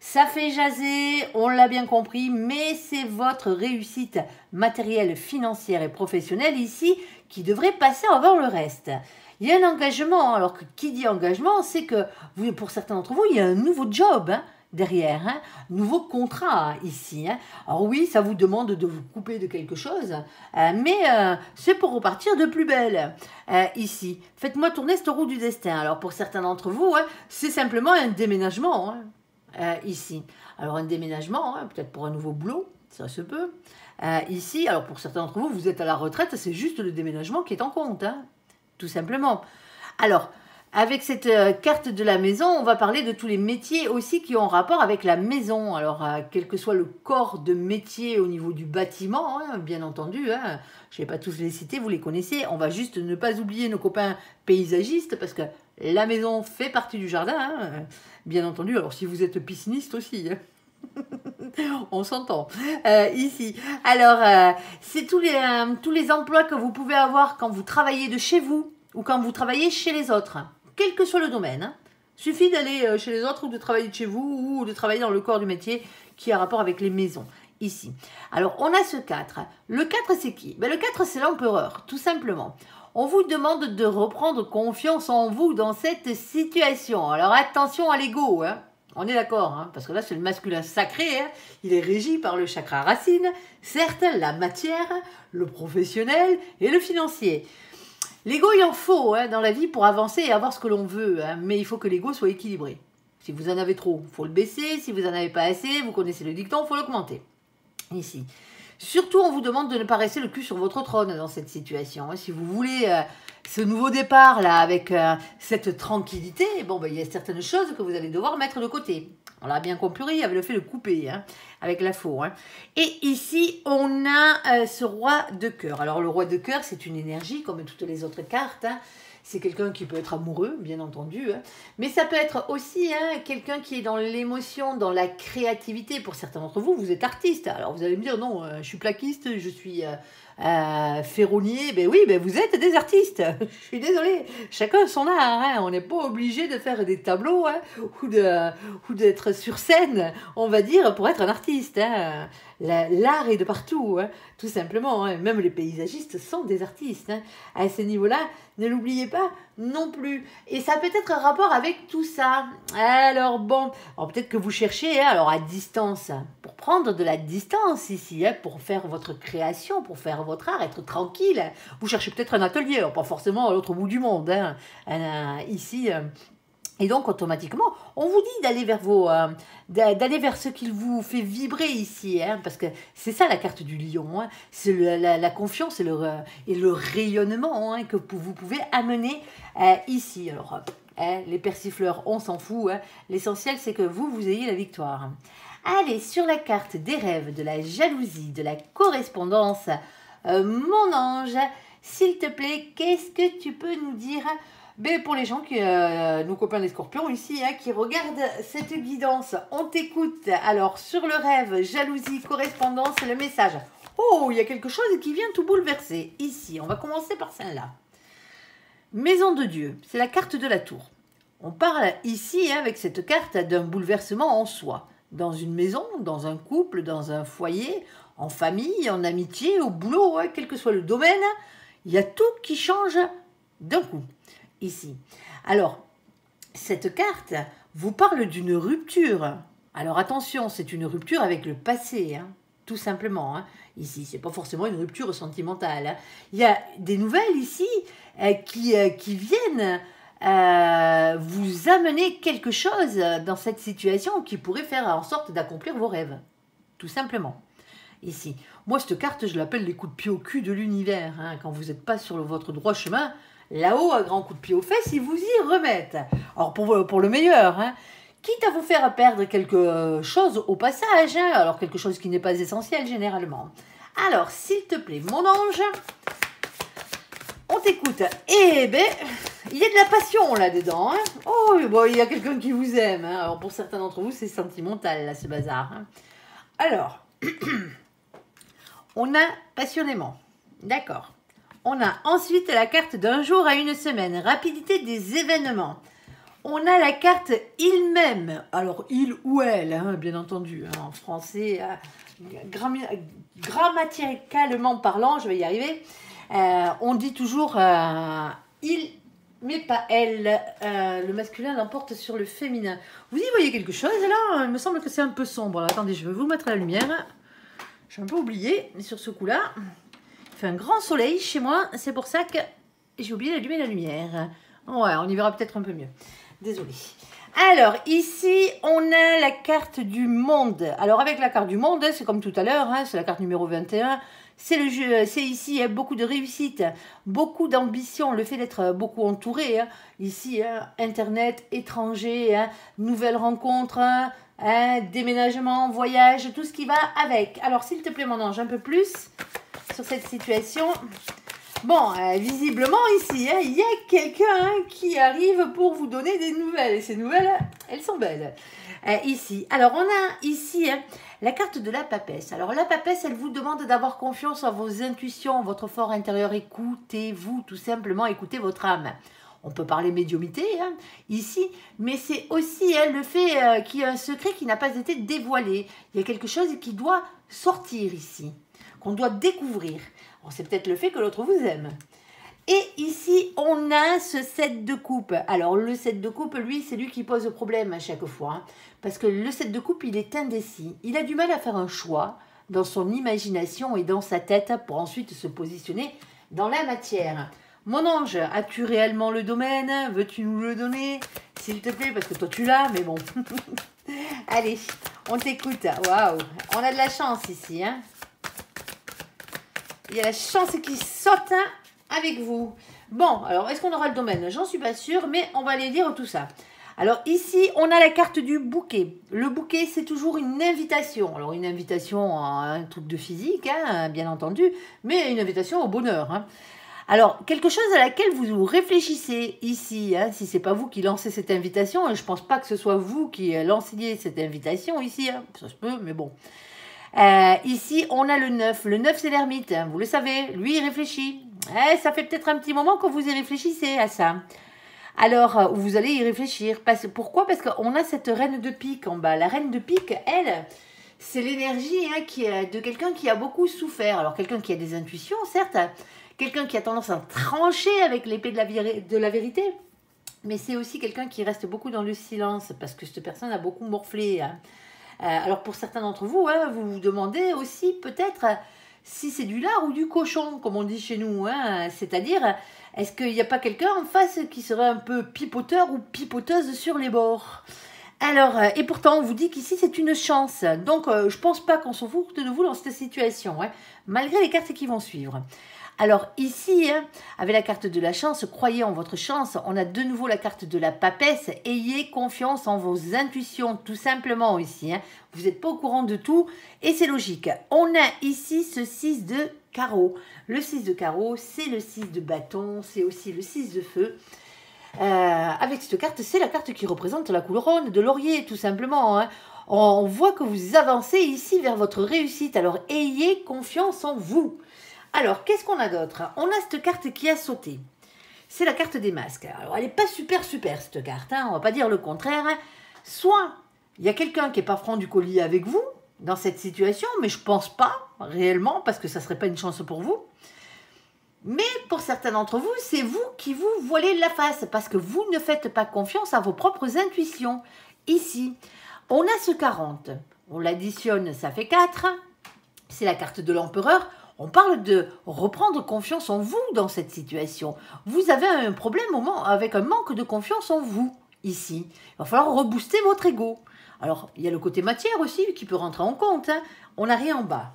Ça fait jaser, on l'a bien compris, mais c'est votre réussite matérielle, financière et professionnelle ici qui devrait passer avant le reste. Il y a un engagement, alors que qui dit engagement, c'est que pour certains d'entre vous, il y a un nouveau job derrière, nouveau contrat ici. Alors oui, ça vous demande de vous couper de quelque chose, mais c'est pour repartir de plus belle ici. Faites-moi tourner cette roue du destin. Alors pour certains d'entre vous, c'est simplement un déménagement. Ici. Alors un déménagement, peut-être pour un nouveau boulot, ça se peut. Ici, alors pour certains d'entre vous, vous êtes à la retraite, c'est juste le déménagement qui est en compte, tout simplement. Alors, avec cette carte de la maison, on va parler de tous les métiers aussi qui ont rapport avec la maison. Alors, quel que soit le corps de métier au niveau du bâtiment, bien entendu, je ne vais pas tous les citer, vous les connaissez. On va juste ne pas oublier nos copains paysagistes parce que la maison fait partie du jardin, bien entendu. Alors, si vous êtes pisciniste aussi, on s'entend ici. Alors, c'est tous les emplois que vous pouvez avoir quand vous travaillez de chez vous ou quand vous travaillez chez les autres. Quel que soit le domaine. Suffit d'aller chez les autres ou de travailler de chez vous ou de travailler dans le corps du métier qui a rapport avec les maisons. Ici. Alors, on a ce 4. Le 4, c'est qui? Le 4, c'est l'empereur, tout simplement. On vous demande de reprendre confiance en vous dans cette situation. Alors, attention à l'ego, On est d'accord, parce que là, c'est le masculin sacré. Il est régi par le chakra racine, certes, la matière, le professionnel et le financier. L'ego, il en faut dans la vie pour avancer et avoir ce que l'on veut, mais il faut que l'ego soit équilibré. Si vous en avez trop, il faut le baisser. Si vous n'en avez pas assez, vous connaissez le dicton, il faut l'augmenter. Ici. Surtout, on vous demande de ne pas rester le cul sur votre trône dans cette situation. Si vous voulez ce nouveau départ là avec cette tranquillité, il y a certaines choses que vous allez devoir mettre de côté. On l'a bien compris avec le fait de couper avec la faux. Et ici, on a ce roi de cœur. Alors, le roi de cœur, c'est une énergie comme toutes les autres cartes. C'est quelqu'un qui peut être amoureux, bien entendu. Mais ça peut être aussi quelqu'un qui est dans l'émotion, dans la créativité. Pour certains d'entre vous, vous êtes artiste. Alors, vous allez me dire, non, je suis plaquiste, je suis ferronnier. Oui, vous êtes des artistes. Je suis désolée. Chacun son art. On n'est pas obligé de faire des tableaux ou d'être sur scène, on va dire, pour être un artiste. L'art est de partout, tout simplement. Même les paysagistes sont des artistes. À ce niveau-là, ne l'oubliez pas non plus. Et ça peut être un rapport avec tout ça. Alors peut-être que vous cherchez alors à distance, pour prendre de la distance ici, pour faire votre création, pour faire votre art, être tranquille. Vous cherchez peut-être un atelier, alors pas forcément à l'autre bout du monde, ici. Et donc, automatiquement, on vous dit d'aller vers ce qui vous fait vibrer ici, parce que c'est ça la carte du lion, c'est la confiance et le rayonnement que vous pouvez amener ici. Alors, les persifleurs, on s'en fout, l'essentiel c'est que vous ayez la victoire. Allez, sur la carte des rêves, de la jalousie, de la correspondance, mon ange, s'il te plaît, qu'est-ce que tu peux nous dire ? Pour les gens nos copains les scorpions ici, qui regardent cette guidance, on t'écoute. Alors, sur le rêve, jalousie, correspondance, le message. Oh, il y a quelque chose qui vient tout bouleverser. Ici, on va commencer par celle-là. Maison de Dieu, c'est la carte de la tour. On parle ici, avec cette carte, d'un bouleversement en soi. Dans une maison, dans un couple, dans un foyer, en famille, en amitié, au boulot, quel que soit le domaine, il y a tout qui change d'un coup. Ici. Alors, cette carte vous parle d'une rupture. Alors attention, c'est une rupture avec le passé, tout simplement. Ici, c'est pas forcément une rupture sentimentale. Il y a des nouvelles ici qui viennent vous amener quelque chose dans cette situation qui pourrait faire en sorte d'accomplir vos rêves. Tout simplement. Ici. Moi, cette carte, je l'appelle les coups de pied au cul de l'univers. Quand vous n'êtes pas sur votre droit chemin, là-haut, un grand coup de pied aux fesses, ils vous y remettent. Alors, pour le meilleur, quitte à vous faire perdre quelque chose au passage, alors quelque chose qui n'est pas essentiel généralement. Alors, s'il te plaît, mon ange, on t'écoute. Eh ben, il y a de la passion là-dedans. Oh, il y a quelqu'un qui vous aime. Alors, pour certains d'entre vous, c'est sentimental, là, ce bazar. Alors, on a passionnément. D'accord. On a ensuite la carte d'un jour à une semaine, rapidité des événements. on a la carte il-même. Alors, il ou elle, hein, bien entendu, hein, en français, grammaticalement parlant, je vais y arriver. On dit toujours il, mais pas elle. Le masculin l'emporte sur le féminin. Vous y voyez quelque chose là? Il me semble que c'est un peu sombre. Alors, attendez, je vais vous mettre la lumière. J'ai un peu oublié, mais sur ce coup-là, il fait un grand soleil chez moi. C'est pour ça que j'ai oublié d'allumer la lumière. Ouais, on y verra peut-être un peu mieux. Désolée. Alors, ici, on a la carte du monde. Alors, avec la carte du monde, c'est comme tout à l'heure, hein, c'est la carte numéro 21. C'est le jeu, c'est ici hein, beaucoup de réussite, beaucoup d'ambition, le fait d'être beaucoup entouré. Hein, ici, hein, Internet, étranger, hein, nouvelles rencontres, hein, déménagement, voyage, tout ce qui va avec. Alors, s'il te plaît, mon ange, un peu plus sur cette situation. Bon, visiblement ici, hein, il y a quelqu'un hein, qui arrive pour vous donner des nouvelles. Et ces nouvelles, elles sont belles. Ici, alors on a ici hein, la carte de la papesse. Alors la papesse, elle vous demande d'avoir confiance en vos intuitions, votre fort intérieur. Écoutez-vous, tout simplement, écoutez votre âme. On peut parler médiumité hein, ici, mais c'est aussi hein, le fait qu'il y a un secret qui n'a pas été dévoilé. Il y a quelque chose qui doit sortir ici, qu'on doit découvrir. C'est peut-être le fait que l'autre vous aime. Et ici, on a ce 7 de coupe. Alors, le 7 de coupe, lui, c'est lui qui pose problème à chaque fois. Hein, parce que le 7 de coupe, il est indécis. Il a du mal à faire un choix dans son imagination et dans sa tête pour ensuite se positionner dans la matière. Mon ange, as-tu réellement le domaine? Veux-tu nous le donner? S'il te plaît, parce que toi, tu l'as, mais bon. Allez, on t'écoute. Waouh, on a de la chance ici, hein. Il y a la chance qui saute hein, avec vous. Bon, alors, est-ce qu'on aura le domaine? J'en suis pas sûre, mais on va aller lire tout ça. Alors, ici, on a la carte du bouquet. Le bouquet, c'est toujours une invitation. Alors, une invitation à un truc de physique, hein, bien entendu, mais une invitation au bonheur. Hein. Alors, quelque chose à laquelle vous réfléchissez ici, hein, si ce n'est pas vous qui lancez cette invitation, et je ne pense pas que ce soit vous qui lanciez cette invitation ici, hein, ça se peut, mais bon. Ici, on a le 9. Le 9, c'est l'ermite. Hein, vous le savez, lui, il réfléchit. Ça fait peut-être un petit moment que vous y réfléchissez à ça. Alors, vous allez y réfléchir. Pourquoi? Parce qu'on a cette reine de pique en bas. La reine de pique, elle, c'est l'énergie hein, de quelqu'un qui a beaucoup souffert. Alors, quelqu'un qui a des intuitions, certes. Quelqu'un qui a tendance à trancher avec l'épée de la vérité. Mais c'est aussi quelqu'un qui reste beaucoup dans le silence. Parce que cette personne a beaucoup morflé. Hein. Alors pour certains d'entre vous, hein, vous vous demandez aussi peut-être si c'est du lard ou du cochon, comme on dit chez nous. Hein, c'est-à-dire, est-ce qu'il n'y a pas quelqu'un en face qui serait un peu pipoteur ou pipoteuse sur les bords? Alors, et pourtant, on vous dit qu'ici, c'est une chance. Donc, je ne pense pas qu'on s'en fout de vous dans cette situation, hein, malgré les cartes qui vont suivre. Alors ici, hein, avec la carte de la chance, croyez en votre chance. On a de nouveau la carte de la papesse. Ayez confiance en vos intuitions, tout simplement ici. Hein. Vous n'êtes pas au courant de tout et c'est logique. On a ici ce 6 de carreau. Le 6 de carreau, c'est le 6 de bâton, c'est aussi le 6 de feu. Avec cette carte, c'est la carte qui représente la couronne de laurier, tout simplement. Hein. On voit que vous avancez ici vers votre réussite. Alors ayez confiance en vous. Alors, qu'est-ce qu'on a d'autre? On a cette carte qui a sauté. C'est la carte des masques. Alors, elle n'est pas super, cette carte. Hein, on ne va pas dire le contraire. Hein. Soit, il y a quelqu'un qui n'est pas franc du collier avec vous dans cette situation, mais je ne pense pas réellement, parce que ça ne serait pas une chance pour vous. Mais pour certains d'entre vous, c'est vous qui vous voilez la face, parce que vous ne faites pas confiance à vos propres intuitions. Ici, on a ce 40. On l'additionne, ça fait 4. C'est la carte de l'empereur. On parle de reprendre confiance en vous dans cette situation. Vous avez un problème avec un manque de confiance en vous, ici. Il va falloir rebooster votre ego. Alors, il y a le côté matière aussi qui peut rentrer en compte. Hein. On n'a rien en bas.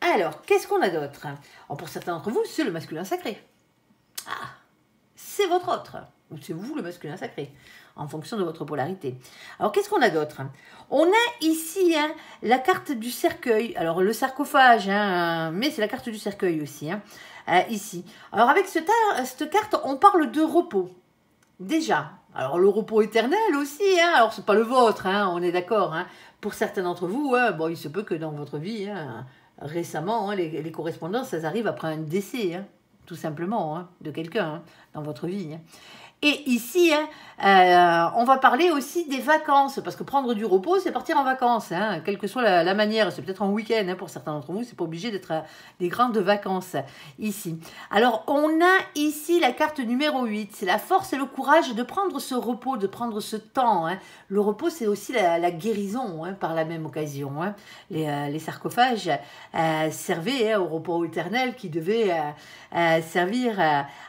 Alors, qu'est-ce qu'on a d'autre? Pour certains d'entre vous, c'est le masculin sacré. Ah, c'est votre autre. C'est vous le masculin sacré, en fonction de votre polarité. Alors, qu'est-ce qu'on a d'autre? On a ici hein, la carte du cercueil. Alors, le sarcophage, hein, mais c'est la carte du cercueil aussi, hein, ici. Alors, avec cette carte, on parle de repos. Déjà. Alors, le repos éternel aussi. Hein, alors, ce n'est pas le vôtre, hein, on est d'accord. Hein. Pour certains d'entre vous, hein, bon, il se peut que dans votre vie, hein, récemment, hein, les correspondances, ça arrive après un décès, hein, tout simplement, hein, de quelqu'un hein, dans votre vie. Hein. Et ici, hein, On va parler aussi des vacances, parce que prendre du repos, c'est partir en vacances, hein, quelle que soit la manière. C'est peut-être en week-end, hein, pour certains d'entre vous, c'est pas obligé d'être des grandes vacances ici. Alors, on a ici la carte numéro 8, c'est la force et le courage de prendre ce repos, de prendre ce temps. Hein. Le repos, c'est aussi la guérison, hein, par la même occasion. Hein. Les sarcophages servaient, hein, au repos éternel qui devait servir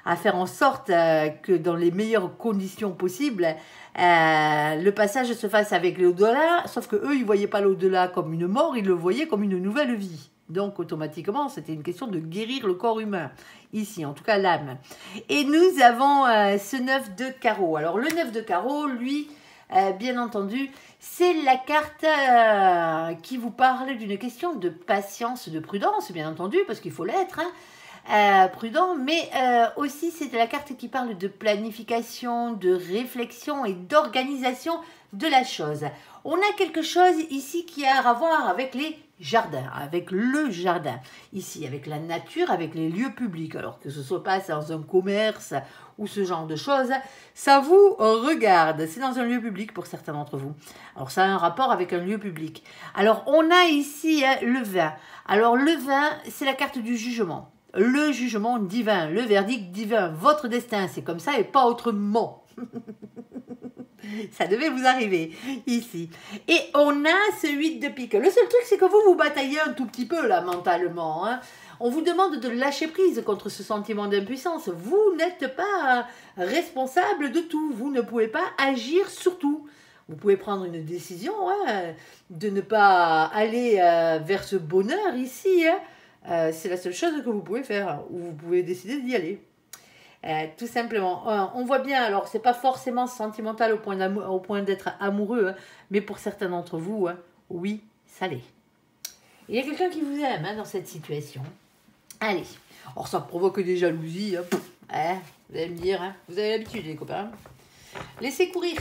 à faire en sorte que dans les meilleures conditions possibles, le passage se fasse avec l'au-delà, sauf que eux, ils ne voyaient pas l'au-delà comme une mort, ils le voyaient comme une nouvelle vie. Donc, automatiquement, c'était une question de guérir le corps humain, ici, en tout cas l'âme. Et nous avons ce 9 de carreau. Alors, le 9 de carreau, lui, bien entendu, c'est la carte qui vous parle d'une question de patience, de prudence, bien entendu, parce qu'il faut l'être, hein, prudent, mais aussi c'est la carte qui parle de planification, de réflexion et d'organisation de la chose. On a quelque chose ici qui a à voir avec les jardins, avec le jardin, ici, avec la nature, avec les lieux publics, alors que ce soit pas dans un commerce ou ce genre de choses, ça vous regarde, c'est dans un lieu public pour certains d'entre vous. Alors ça a un rapport avec un lieu public. Alors on a ici, hein, le vin. Alors le vin, c'est la carte du jugement. Le jugement divin, le verdict divin, votre destin, c'est comme ça et pas autrement. Ça devait vous arriver ici. Et on a ce 8 de pique. Le seul truc, c'est que vous bataillez un tout petit peu là mentalement. Hein. On vous demande de lâcher prise contre ce sentiment d'impuissance. Vous n'êtes pas responsable de tout. Vous ne pouvez pas agir sur tout. Vous pouvez prendre une décision, hein, de ne pas aller vers ce bonheur ici. Hein. C'est la seule chose que vous pouvez faire. Ou vous pouvez décider d'y aller. Tout simplement. On voit bien, alors c'est pas forcément sentimental au point d'être amoureux, hein, mais pour certains d'entre vous, hein, oui, ça l'est. Il y a quelqu'un qui vous aime, hein, dans cette situation. Allez, alors ça provoque des jalousies, hein, vous allez me dire, hein, vous avez l'habitude les copains. Laissez courir.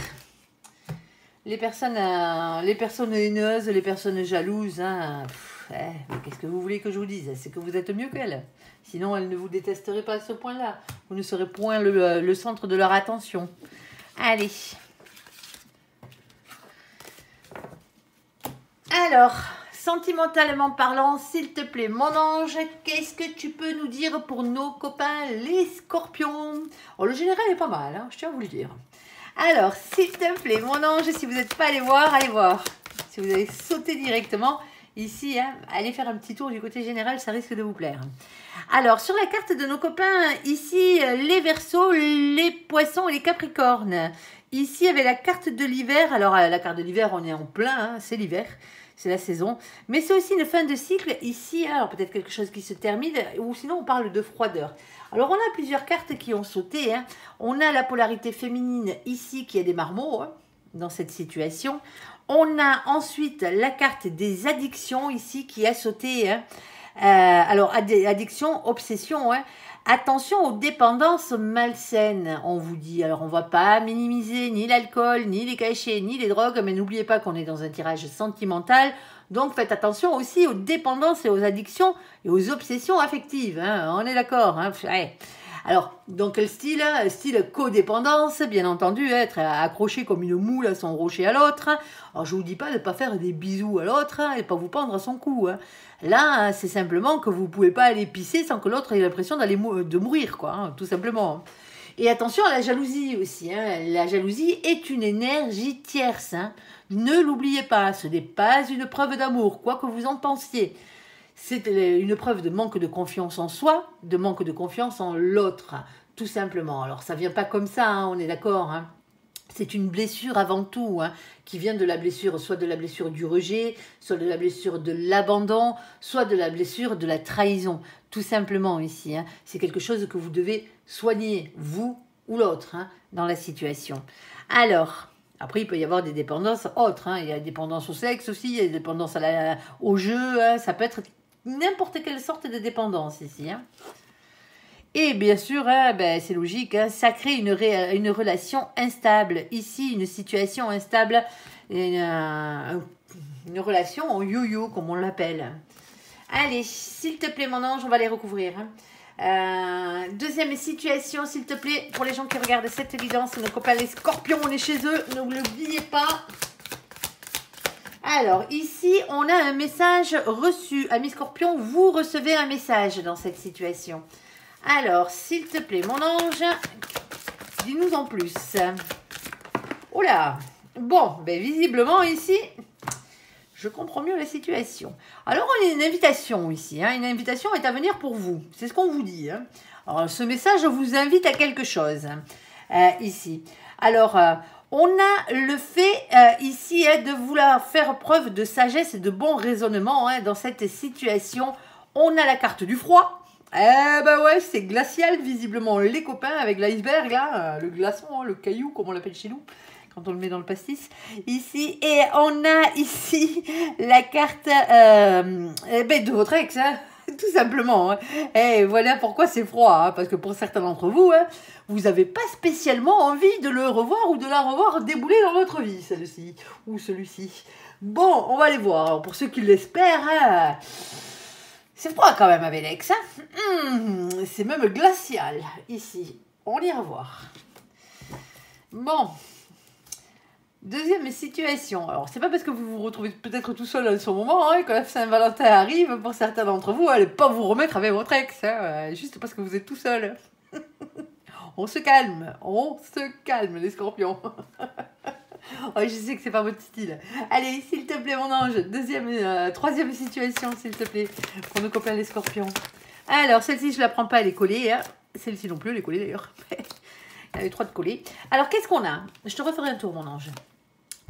Les personnes haineuses, les personnes jalouses, hein, mais qu'est-ce que vous voulez que je vous dise? C'est que vous êtes mieux qu'elles. Sinon, elles ne vous détesteraient pas à ce point-là. Vous ne serez point le centre de leur attention. Allez. Alors, sentimentalement parlant, s'il te plaît, mon ange, qu'est-ce que tu peux nous dire pour nos copains, les scorpions? Oh, le général est pas mal, hein, je tiens à vous le dire. Alors, s'il te plaît, mon ange, si vous n'êtes pas allé voir, allez voir. Si vous avez sauté directement, ici, hein, allez faire un petit tour du côté général, ça risque de vous plaire. Alors, sur la carte de nos copains, ici, les Verseaux, les Poissons et les Capricornes. Ici, il y avait la carte de l'hiver. Alors, la carte de l'hiver, on est en plein, hein, c'est l'hiver, c'est la saison. Mais c'est aussi une fin de cycle. Ici, hein, alors peut-être quelque chose qui se termine, ou sinon on parle de froideur. Alors, on a plusieurs cartes qui ont sauté. Hein. On a la polarité féminine ici, qui a des marmots, hein, dans cette situation. On a ensuite la carte des addictions ici, qui a sauté, hein. Alors, addiction, obsession, hein. Attention aux dépendances malsaines, on vous dit. Alors, on ne va pas minimiser ni l'alcool, ni les cachets, ni les drogues, mais n'oubliez pas qu'on est dans un tirage sentimental. Donc, faites attention aussi aux dépendances et aux addictions et aux obsessions affectives. Hein. On est d'accord, hein. Ouais. Alors, dans quel style? Style codépendance, bien entendu, être accroché comme une moule à son rocher à l'autre. Alors, je ne vous dis pas de ne pas faire des bisous à l'autre et pas vous pendre à son cou. Hein. Là, c'est simplement que vous ne pouvez pas aller pisser sans que l'autre ait l'impression de mourir, quoi, hein, tout simplement. Et attention à la jalousie aussi. Hein. La jalousie est une énergie tierce. Hein. Ne l'oubliez pas, ce n'est pas une preuve d'amour, quoi que vous en pensiez. C'est une preuve de manque de confiance en soi, de manque de confiance en l'autre, tout simplement. Alors, ça ne vient pas comme ça, hein, on est d'accord, hein. C'est une blessure avant tout, hein, qui vient de la blessure, soit de la blessure du rejet, soit de la blessure de l'abandon, soit de la blessure de la trahison, tout simplement ici. Hein. C'est quelque chose que vous devez soigner, vous ou l'autre, hein, dans la situation. Alors, après, il peut y avoir des dépendances autres. Hein. Il y a des dépendances au sexe aussi, il y a des dépendances au jeu, hein. Ça peut être n'importe quelle sorte de dépendance ici. Hein. Et bien sûr, hein, c'est logique, hein, ça crée une relation instable. Ici, une situation instable, une relation en yo-yo, comme on l'appelle. Allez, s'il te plaît, mon ange, on va les recouvrir. Hein. Deuxième situation, s'il te plaît, pour les gens qui regardent cette évidence, nos copains les scorpions, on est chez eux, ne vous l'oubliez pas. Alors, ici, on a un message reçu. Ami Scorpion, vous recevez un message dans cette situation. Alors, s'il te plaît, mon ange, dis-nous en plus. Oh là. Bon, ben visiblement, ici, je comprends mieux la situation. Alors, on a une invitation ici. Hein. Une invitation est à venir pour vous. C'est ce qu'on vous dit. Hein. Alors, ce message vous invite à quelque chose. Ici. Alors... on a le fait ici de vouloir faire preuve de sagesse et de bon raisonnement dans cette situation. On a la carte du froid. Eh ben ouais, c'est glacial visiblement les copains avec l'iceberg là, le glaçon, le caillou comme on l'appelle chez nous quand on le met dans le pastis. Ici, et on a ici la carte de votre ex, hein. Tout simplement. Hein. Et voilà pourquoi c'est froid. Hein, parce que pour certains d'entre vous, hein, vous n'avez pas spécialement envie de le revoir ou de la revoir débouler dans votre vie, celle-ci ou celui-ci. Bon, on va aller voir. Alors, pour ceux qui l'espèrent, hein, c'est froid quand même avec l'ex. Hein. C'est même glacial ici. On ira voir. Bon. Deuxième situation. Alors, c'est pas parce que vous vous retrouvez peut-être tout seul en ce moment, hein, quand la Saint-Valentin arrive, pour certains d'entre vous, allez pas vous remettre avec votre ex, hein, juste parce que vous êtes tout seul. On se calme, les scorpions. Oh, je sais que c'est pas votre style. Allez, s'il te plaît, mon ange, troisième situation, s'il te plaît, pour nos copains les scorpions. Alors, celle-ci, je la prends pas, elle est collée. Hein. Celle-ci non plus, elle est collée d'ailleurs. Il y a eu 3 de collés. Alors, qu'est-ce qu'on a? Je te referai un tour, mon ange.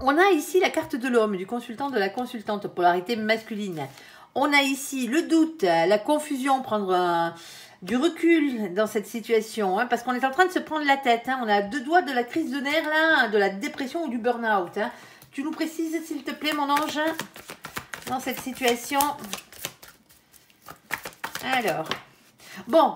On a ici la carte de l'homme, du consultant, de la consultante, polarité masculine. On a ici le doute, la confusion, prendre du recul dans cette situation, hein, parce qu'on est en train de se prendre la tête. Hein. On a à 2 doigts de la crise de nerfs, là, de la dépression ou du burn-out. Hein. Tu nous précises, s'il te plaît, mon ange, dans cette situation. Alors... bon,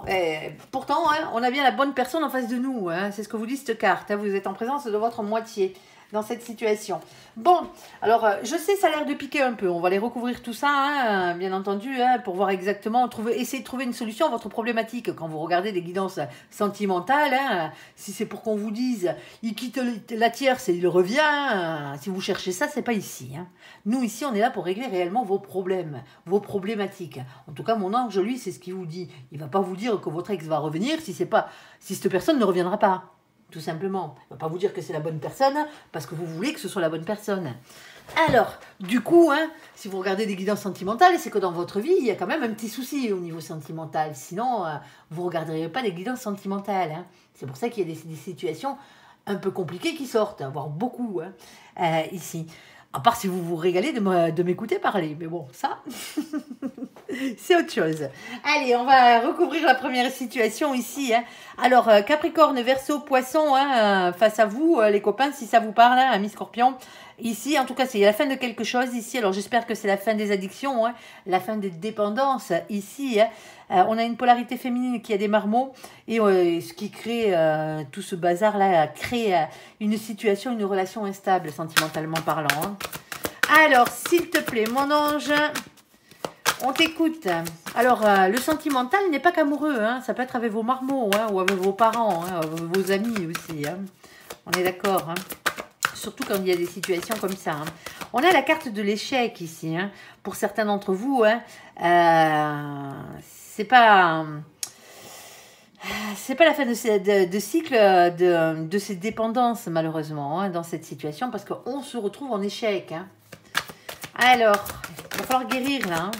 pourtant, hein, on a bien la bonne personne en face de nous. Hein, c'est ce que vous dit cette carte. Hein, vous êtes en présence de votre moitié dans cette situation. Bon, alors, je sais, ça a l'air de piquer un peu. On va aller recouvrir tout ça, hein, bien entendu, hein, pour voir exactement, essayer de trouver une solution à votre problématique. Quand vous regardez des guidances sentimentales, hein, si c'est pour qu'on vous dise, il quitte la tierce et il revient, si vous cherchez ça, c'est pas ici. Hein. Nous, ici, on est là pour régler réellement vos problèmes, vos problématiques. En tout cas, mon ange, lui, c'est ce qu'il vous dit. Il va pas vous dire que votre ex va revenir si cette personne ne reviendra pas. Tout simplement. Il ne va pas vous dire que c'est la bonne personne parce que vous voulez que ce soit la bonne personne. Alors, du coup, hein, si vous regardez des guidances sentimentales, c'est que dans votre vie, il y a quand même un petit souci au niveau sentimental. Sinon, vous ne regarderiez pas des guidances sentimentales. Hein. C'est pour ça qu'il y a des situations un peu compliquées qui sortent, voire beaucoup, hein, ici. À part si vous vous régalez de m'écouter parler. Mais bon, ça, c'est autre chose. Allez, on va recouvrir la première situation ici. Hein. Alors, Capricorne, Verseau, Poisson, hein, face à vous, les copains, si ça vous parle, hein, amis Scorpion. Ici, en tout cas, c'est la fin de quelque chose ici. Alors, j'espère que c'est la fin des addictions, hein, la fin des dépendances ici. Hein. On a une polarité féminine qui a des marmots et ce qui crée tout ce bazar-là, crée une situation, une relation instable, sentimentalement parlant. Hein. Alors, s'il te plaît, mon ange, on t'écoute. Alors, le sentimental n'est pas qu'amoureux, hein. Ça peut être avec vos marmots hein, ou avec vos parents, hein, avec vos amis aussi. Hein. On est d'accord, hein. Surtout quand il y a des situations comme ça. Hein. On a la carte de l'échec ici. Hein. Pour certains d'entre vous, hein, c'est pas la fin de cycle de ces dépendances, malheureusement, hein, dans cette situation, parce qu'on se retrouve en échec. Hein. Alors, il va falloir guérir, là. Hein.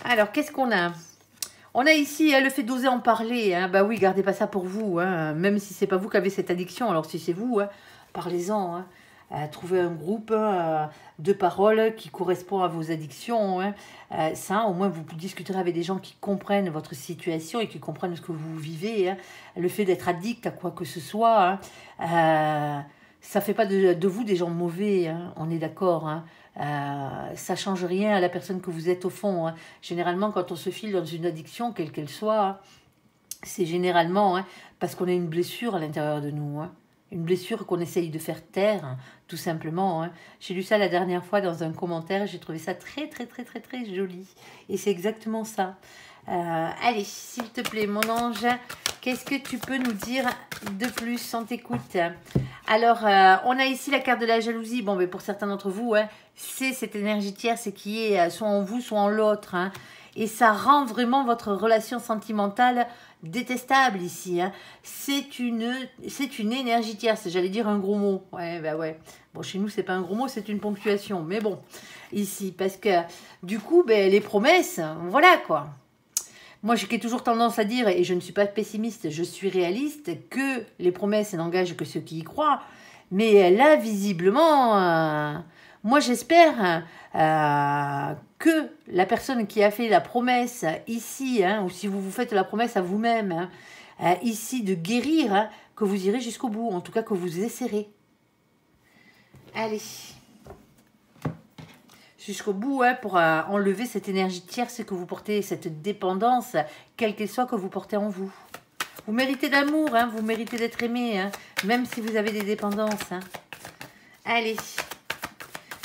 Alors, qu'est-ce qu'on a? On a ici le fait d'oser en parler. Hein. Bah oui, gardez pas ça pour vous. Hein. Même si c'est pas vous qui avez cette addiction. Alors si c'est vous, hein, parlez-en. Hein. Trouvez un groupe de paroles qui correspond à vos addictions. Hein. Ça, au moins, vous discuterez avec des gens qui comprennent votre situation et qui comprennent ce que vous vivez. Hein. Le fait d'être addict à quoi que ce soit, hein, ça fait pas de vous des gens mauvais. Hein. On est d'accord. Hein. Ça change rien à la personne que vous êtes au fond. Hein. Généralement, quand on se file dans une addiction, quelle qu'elle soit, hein, c'est généralement hein, parce qu'on a une blessure à l'intérieur de nous. Hein. Une blessure qu'on essaye de faire taire, hein, tout simplement. Hein. J'ai lu ça la dernière fois dans un commentaire, j'ai trouvé ça très, très, très, très, très joli. Et c'est exactement ça. Allez, s'il te plaît, mon ange, qu'est-ce que tu peux nous dire de plus? On t'écoute. Alors, on a ici la carte de la jalousie. Bon, mais pour certains d'entre vous, hein, c'est cette énergie tierce qui est soit en vous, soit en l'autre. Hein, et ça rend vraiment votre relation sentimentale détestable ici. Hein. C'est une énergie tierce. J'allais dire un gros mot. Ouais, bah ouais. Bon, chez nous, c'est pas un gros mot, c'est une ponctuation. Mais bon, ici, parce que du coup, ben, les promesses, voilà quoi. Moi, j'ai toujours tendance à dire, et je ne suis pas pessimiste, je suis réaliste, que les promesses n'engagent que ceux qui y croient. Mais là, visiblement, moi, j'espère que la personne qui a fait la promesse ici, hein, ou si vous vous faites la promesse à vous-même, hein, ici, de guérir, hein, que vous irez jusqu'au bout, en tout cas que vous essaierez. Allez. Jusqu'au bout, hein, pour enlever cette énergie tierce que vous portez, cette dépendance, quelle qu'elle soit, que vous portez en vous. Vous méritez d'amour, hein, vous méritez d'être aimé, hein, même si vous avez des dépendances. Hein. Allez,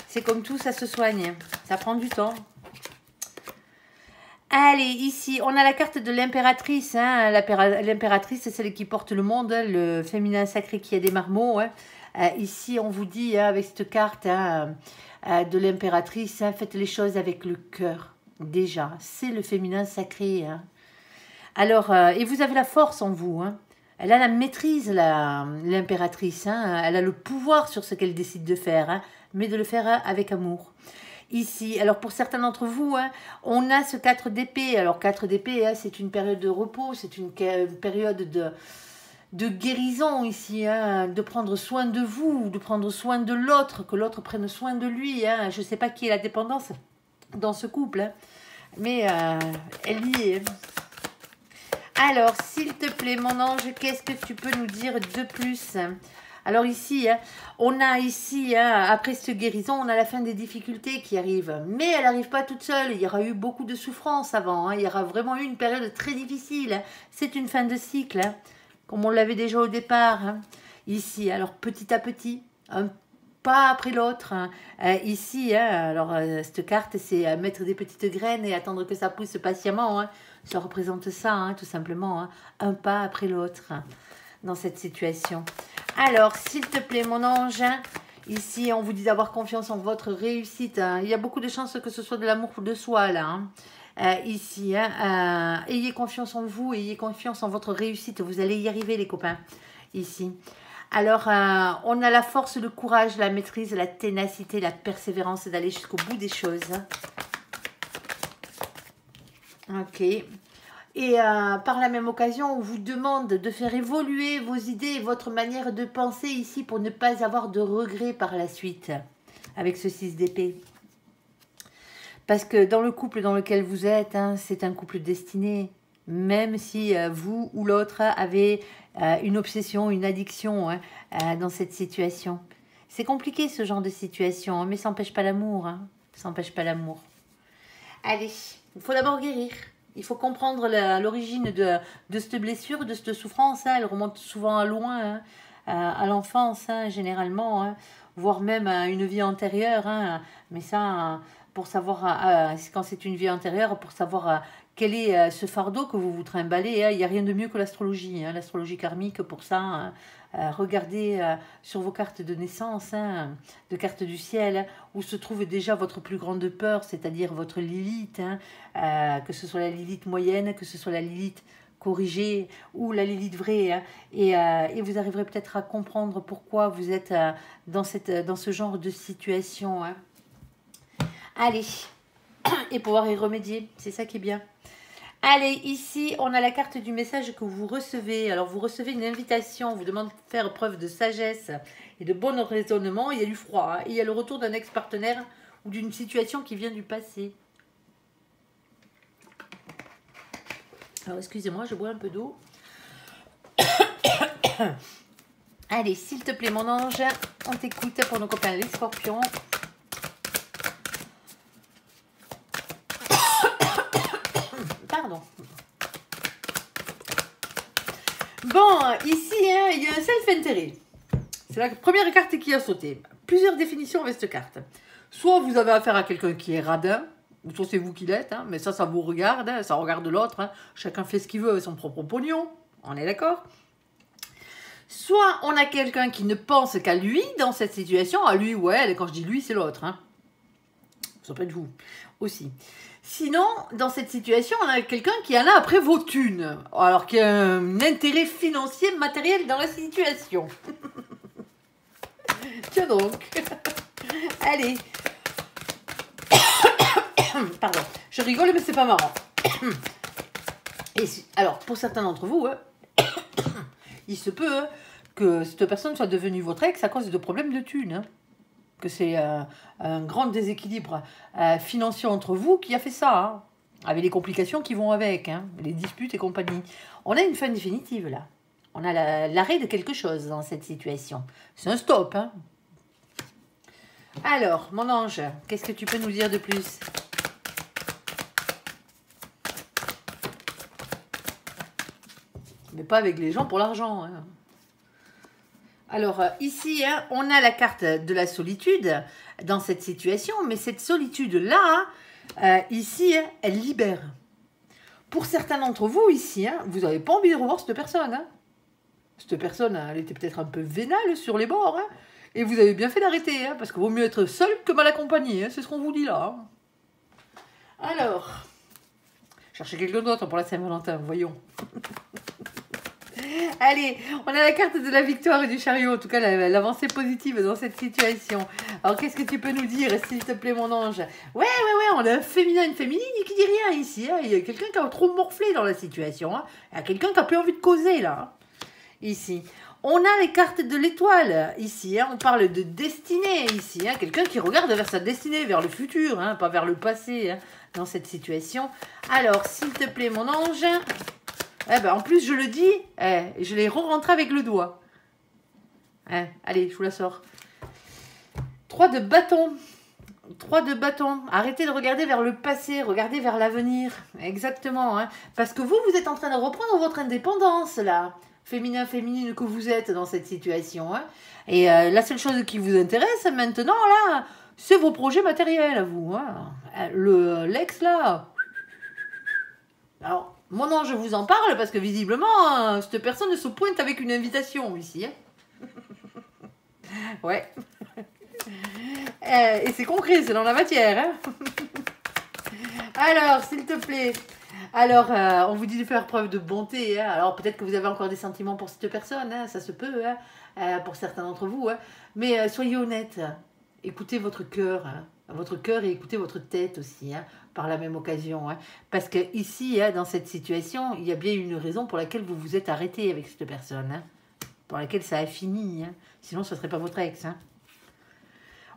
c'est comme tout, ça se soigne, ça prend du temps. Allez, ici, on a la carte de l'impératrice. Hein. L'impératrice, c'est celle qui porte le monde, hein, le féminin sacré qui a des marmots. Hein. Ici, on vous dit, hein, avec cette carte... Hein, de l'impératrice, hein, faites les choses avec le cœur, déjà, c'est le féminin sacré. Hein. Alors, et vous avez la force en vous, hein. Elle a la maîtrise, l'impératrice, hein. Elle a le pouvoir sur ce qu'elle décide de faire, hein, mais de le faire avec amour. Ici, alors pour certains d'entre vous, hein, on a ce 4 d'épée. Alors 4 d'épée, hein, c'est une période de repos, c'est une période de guérison ici, hein, de prendre soin de vous, de prendre soin de l'autre, que l'autre prenne soin de lui. Hein. Je ne sais pas qui est la dépendance dans ce couple, hein, mais elle y est. Alors, s'il te plaît, mon ange, qu'est-ce que tu peux nous dire de plus? Alors ici, hein, on a ici, hein, après cette guérison, on a la fin des difficultés qui arrivent. Mais elle n'arrive pas toute seule. Il y aura eu beaucoup de souffrance avant. Hein. Il y aura vraiment eu une période très difficile. Hein. C'est une fin de cycle, hein. Comme on l'avait déjà au départ, hein. Ici, alors petit à petit, un pas après l'autre. Hein. Ici, hein, alors cette carte, c'est mettre des petites graines et attendre que ça pousse patiemment. Hein. Ça représente ça, hein, tout simplement, hein. Un pas après l'autre, hein, dans cette situation. Alors, s'il te plaît, mon ange, hein, ici, on vous dit d'avoir confiance en votre réussite. Hein. Il y a beaucoup de chances que ce soit de l'amour de soi, là, hein. Ici, hein, ayez confiance en vous, ayez confiance en votre réussite, vous allez y arriver les copains, ici. Alors, on a la force, le courage, la maîtrise, la ténacité, la persévérance d'aller jusqu'au bout des choses. Ok. Et par la même occasion, on vous demande de faire évoluer vos idées et votre manière de penser ici pour ne pas avoir de regrets par la suite, avec ce 6 d'épée. Parce que dans le couple dans lequel vous êtes, hein, c'est un couple destiné. Même si vous ou l'autre avez une obsession, une addiction, hein, dans cette situation. C'est compliqué ce genre de situation, hein, mais ça n'empêche pas l'amour. Hein, ça n'empêche pas l'amour. Allez, il faut d'abord guérir. Il faut comprendre l'origine de cette blessure, de cette souffrance. Hein, elle remonte souvent à loin, hein, à l'enfance, hein, généralement, hein, voire même à une vie antérieure. Hein, mais ça... pour savoir, quand c'est une vie antérieure, pour savoir quel est ce fardeau que vous vous trimballez. Hein. Il n'y a rien de mieux que l'astrologie, hein, l'astrologie karmique pour ça. Hein. Regardez sur vos cartes de naissance, hein, de cartes du ciel, hein, où se trouve déjà votre plus grande peur, c'est-à-dire votre Lilith, hein, que ce soit la Lilith moyenne, que ce soit la Lilith corrigée ou la Lilith vraie. Hein, et vous arriverez peut-être à comprendre pourquoi vous êtes dans ce genre de situation. Hein. Allez, et pouvoir y remédier, c'est ça qui est bien. Allez, ici, on a la carte du message que vous recevez. Alors, vous recevez une invitation, on vous demande de faire preuve de sagesse et de bon raisonnement. Il y a du froid, hein, et il y a le retour d'un ex-partenaire ou d'une situation qui vient du passé. Alors, excusez-moi, je bois un peu d'eau. Allez, s'il te plaît, mon ange, on t'écoute pour nos copains les scorpions. Pardon. Bon, ici, hein, il y a un self-intérêt. C'est la première carte qui a sauté. Plusieurs définitions avec cette carte. Soit vous avez affaire à quelqu'un qui est radin, ou soit c'est vous qui l'êtes, hein, mais ça vous regarde, hein, ça regarde l'autre. Hein. Chacun fait ce qu'il veut avec son propre pognon. On est d'accord? Soit on a quelqu'un qui ne pense qu'à lui dans cette situation, à lui ou elle, et quand je dis lui, c'est l'autre. Hein. Ça peut être vous aussi. Sinon, dans cette situation, on a quelqu'un qui en a après vos thunes, alors qu'il y a un intérêt financier, matériel dans la situation. Tiens donc. Allez. Pardon. Je rigole, mais c'est pas marrant. Et alors, pour certains d'entre vous, il se peut que cette personne soit devenue votre ex à cause de problèmes de thunes. Hein. Que c'est un grand déséquilibre financier entre vous qui a fait ça, hein, avec les complications qui vont avec, hein, les disputes et compagnie. On a une fin définitive là. On a l'arrêt de quelque chose dans cette situation. C'est un stop. Hein. Alors, mon ange, qu'est-ce que tu peux nous dire de plus? Mais pas avec les gens pour l'argent. Hein. Alors, ici, hein, on a la carte de la solitude dans cette situation, mais cette solitude-là, ici, hein, elle libère. Pour certains d'entre vous, ici, hein, vous n'avez pas envie de revoir cette personne. Hein. Cette personne, elle était peut-être un peu vénale sur les bords, hein, et vous avez bien fait d'arrêter, hein, parce qu'il vaut mieux être seul que mal accompagné, hein, c'est ce qu'on vous dit là. Hein. Alors, cherchez quelqu'un d'autre pour la Saint-Valentin, voyons. Allez, on a la carte de la victoire et du chariot, en tout cas l'avancée positive dans cette situation. Alors qu'est-ce que tu peux nous dire, s'il te plaît, mon ange? Ouais, on a un féminin, une féminine qui dit rien ici. Hein. Il y a quelqu'un qui a trop morflé dans la situation. Hein. Il y a quelqu'un qui a plus envie de causer là. Ici. On a les cartes de l'étoile ici. Hein. On parle de destinée ici. Hein. Quelqu'un qui regarde vers sa destinée, vers le futur, hein, pas vers le passé hein, dans cette situation. Alors, s'il te plaît, mon ange... Eh ben, en plus, je le dis, je l'ai re-rentré avec le doigt. Allez, je vous la sors. 3 de bâton. 3 de bâton. Arrêtez de regarder vers le passé, regardez vers l'avenir. Exactement. Hein. Parce que vous êtes en train de reprendre votre indépendance, là. Féminin, féminine que vous êtes dans cette situation. Hein. Et la seule chose qui vous intéresse maintenant, là, c'est vos projets matériels, à vous. Hein. L'ex, là... Alors... Mon ange vous en parle parce que visiblement, cette personne se pointe avec une invitation ici. Hein. Ouais. Et c'est concret, c'est dans la matière. Hein. Alors, s'il te plaît. Alors, on vous dit de faire preuve de bonté. Hein. Alors, peut-être que vous avez encore des sentiments pour cette personne. Hein. Ça se peut, hein. Pour certains d'entre vous. Hein. Mais soyez honnêtes. Écoutez votre cœur. Hein. Votre cœur et écoutez votre tête aussi, hein, par la même occasion. Hein. Parce que ici, hein, dans cette situation, il y a bien une raison pour laquelle vous vous êtes arrêté avec cette personne. Hein, pour laquelle ça a fini. Hein. Sinon, ce ne serait pas votre ex. Hein.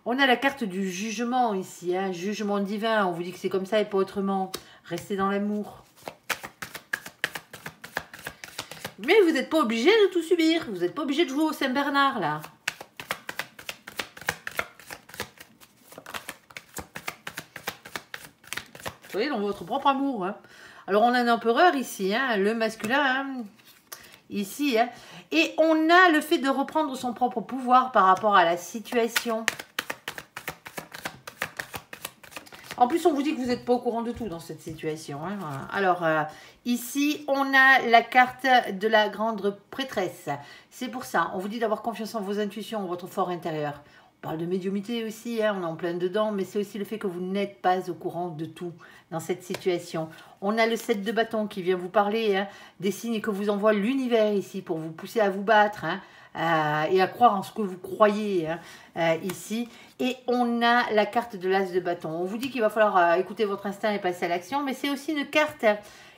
On a la carte du jugement ici. Hein, jugement divin. On vous dit que c'est comme ça et pas autrement. Restez dans l'amour. Mais vous n'êtes pas obligé de tout subir. Vous n'êtes pas obligé de jouer au Saint-Bernard, là. Soyez dans votre propre amour. Hein. Alors, on a un empereur ici, hein, le masculin, hein, ici. Hein, et on a le fait de reprendre son propre pouvoir par rapport à la situation. En plus, on vous dit que vous n'êtes pas au courant de tout dans cette situation. Hein. Alors, ici, on a la carte de la grande prêtresse. C'est pour ça, on vous dit d'avoir confiance en vos intuitions, en votre fort intérieur. On parle de médiumnité aussi, hein, on est en plein dedans, mais c'est aussi le fait que vous n'êtes pas au courant de tout dans cette situation. On a le 7 de bâton qui vient vous parler hein, des signes que vous envoie l'univers ici pour vous pousser à vous battre hein, et à croire en ce que vous croyez hein, ici. Et on a la carte de l'as de bâton. On vous dit qu'il va falloir écouter votre instinct et passer à l'action, mais c'est aussi une carte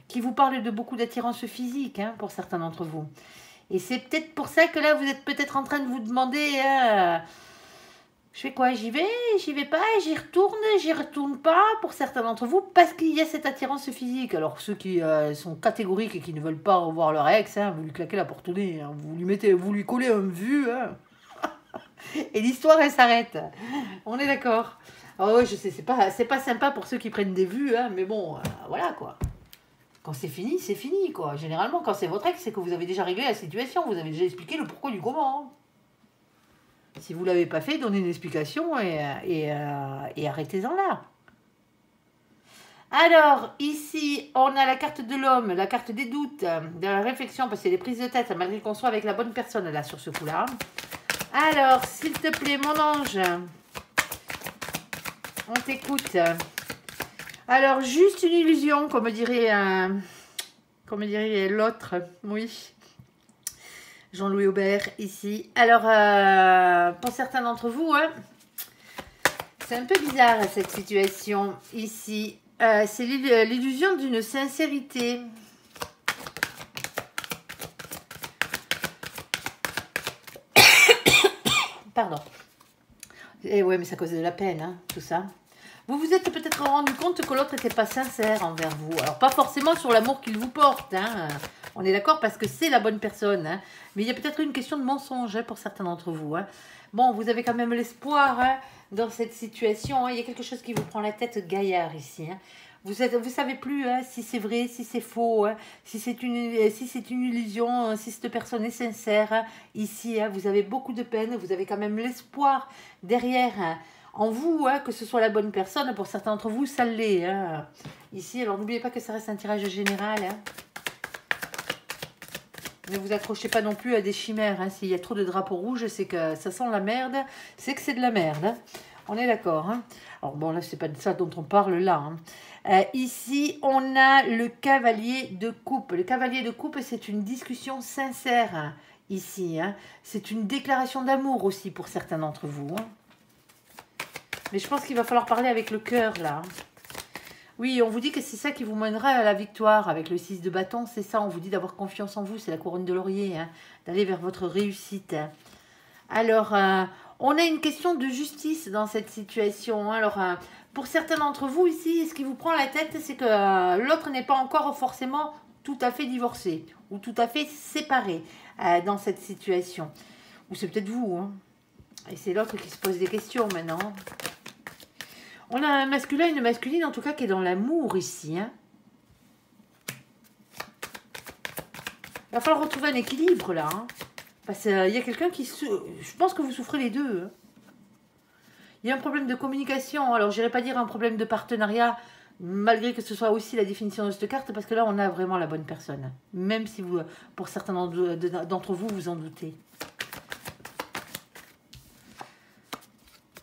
qui vous parle de beaucoup d'attirance physique hein, pour certains d'entre vous. Et c'est peut-être pour ça que là, vous êtes peut-être en train de vous demander... je fais quoi? J'y vais pas, j'y retourne pas pour certains d'entre vous parce qu'il y a cette attirance physique. Alors ceux qui sont catégoriques et qui ne veulent pas revoir leur ex, hein, vous lui claquez la porte au nez, hein, vous lui collez un vu, hein, et l'histoire elle s'arrête. On est d'accord. Oh je sais, c'est pas sympa pour ceux qui prennent des vues, hein, mais bon, voilà quoi. Quand c'est fini quoi. Généralement quand c'est votre ex, c'est que vous avez déjà réglé la situation, vous avez déjà expliqué le pourquoi du comment. Hein. Si vous ne l'avez pas fait, donnez une explication et arrêtez-en là. Alors, ici, on a la carte de l'homme, la carte des doutes, de la réflexion, parce qu'il y a des prises de tête, malgré qu'on soit avec la bonne personne, là, sur ce coup-là. Alors, s'il te plaît, mon ange, on t'écoute. Alors, juste une illusion, comme dirait l'autre, oui. Jean-Louis Aubert, ici. Alors, pour certains d'entre vous, hein, c'est un peu bizarre, cette situation, ici. C'est l'illusion d'une sincérité. Pardon. Et ouais, mais ça cause de la peine, hein, tout ça. Vous vous êtes peut-être rendu compte que l'autre n'était pas sincère envers vous. Alors, pas forcément sur l'amour qu'il vous porte, hein. On est d'accord parce que c'est la bonne personne, hein. Mais il y a peut-être une question de mensonge, hein, pour certains d'entre vous, hein. Bon, vous avez quand même l'espoir, hein, dans cette situation, hein. Il y a quelque chose qui vous prend la tête gaillard ici, hein. Vous savez plus, hein, si c'est vrai, si c'est faux, hein, si c'est une illusion, hein, si cette personne est sincère, hein. Ici, hein, vous avez beaucoup de peine, vous avez quand même l'espoir derrière, hein, en vous, hein, que ce soit la bonne personne. Pour certains d'entre vous, ça l'est, hein. Ici, alors n'oubliez pas que ça reste un tirage général, hein. Ne vous accrochez pas non plus à des chimères, hein. S'il y a trop de drapeaux rouges, c'est que ça sent la merde, c'est que c'est de la merde, hein. On est d'accord, hein. Alors bon, là, c'est pas de ça dont on parle là, hein. Ici, on a le cavalier de coupe. Le cavalier de coupe, c'est une discussion sincère, hein, ici, hein. C'est une déclaration d'amour aussi pour certains d'entre vous, hein. Mais je pense qu'il va falloir parler avec le cœur, là. Oui, on vous dit que c'est ça qui vous mènera à la victoire. Avec le 6 de bâton, c'est ça. On vous dit d'avoir confiance en vous. C'est la couronne de laurier, hein, d'aller vers votre réussite. Alors, on a une question de justice dans cette situation. Alors, pour certains d'entre vous ici, ce qui vous prend la tête, c'est que l'autre n'est pas encore forcément tout à fait divorcé ou tout à fait séparé dans cette situation. Ou c'est peut-être vous, hein. Et c'est l'autre qui se pose des questions maintenant. On a un masculin, une masculine en tout cas qui est dans l'amour ici, hein. Il va falloir retrouver un équilibre là, hein. Parce qu'il y a quelqu'un qui... Je pense que vous souffrez les deux, hein. Il y a un problème de communication. Alors, je n'irai pas dire un problème de partenariat, malgré que ce soit aussi la définition de cette carte, parce que là, on a vraiment la bonne personne. Même si vous, pour certains d'entre vous, vous en doutez.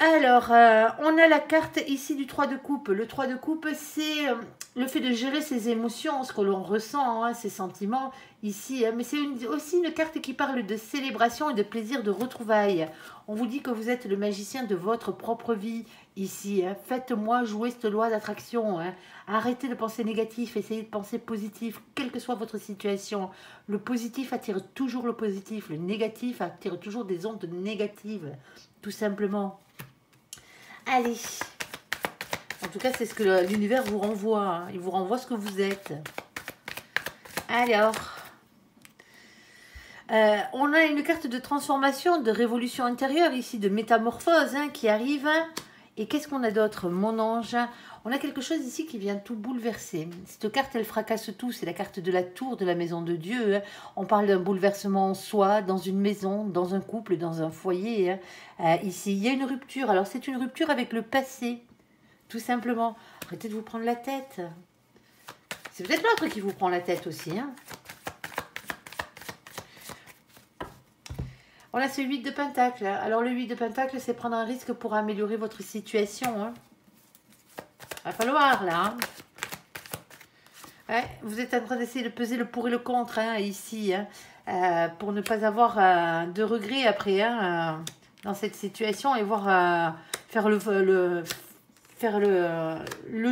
Alors, on a la carte ici du 3 de coupe. Le 3 de coupe, c'est le fait de gérer ses émotions, ce que l'on ressent, hein, ses sentiments ici. Hein. Mais c'est aussi une carte qui parle de célébration et de plaisir de retrouvailles. On vous dit que vous êtes le magicien de votre propre vie ici. Hein. Faites-moi jouer cette loi d'attraction. Hein. Arrêtez de penser négatif, essayez de penser positif, quelle que soit votre situation. Le positif attire toujours le positif. Le négatif attire toujours des ondes négatives, tout simplement. Allez, en tout cas, c'est ce que l'univers vous renvoie, hein. Il vous renvoie ce que vous êtes. Alors, on a une carte de transformation, de révolution intérieure ici, de métamorphose, hein, qui arrive. Et qu'est-ce qu'on a d'autre, mon ange? On a quelque chose ici qui vient tout bouleverser. Cette carte, elle fracasse tout. C'est la carte de la tour de la maison de Dieu, hein. On parle d'un bouleversement en soi, dans une maison, dans un couple, dans un foyer, hein. Ici, il y a une rupture. Alors, c'est une rupture avec le passé, tout simplement. Arrêtez de vous prendre la tête. C'est peut-être l'autre qui vous prend la tête aussi, hein. On a ce 8 de pentacle. Alors, le 8 de pentacle, c'est prendre un risque pour améliorer votre situation, hein. Va falloir, là, hein. Ouais, vous êtes en train d'essayer de peser le pour et le contre, hein, ici, hein, pour ne pas avoir de regrets après, hein, dans cette situation, et voir faire le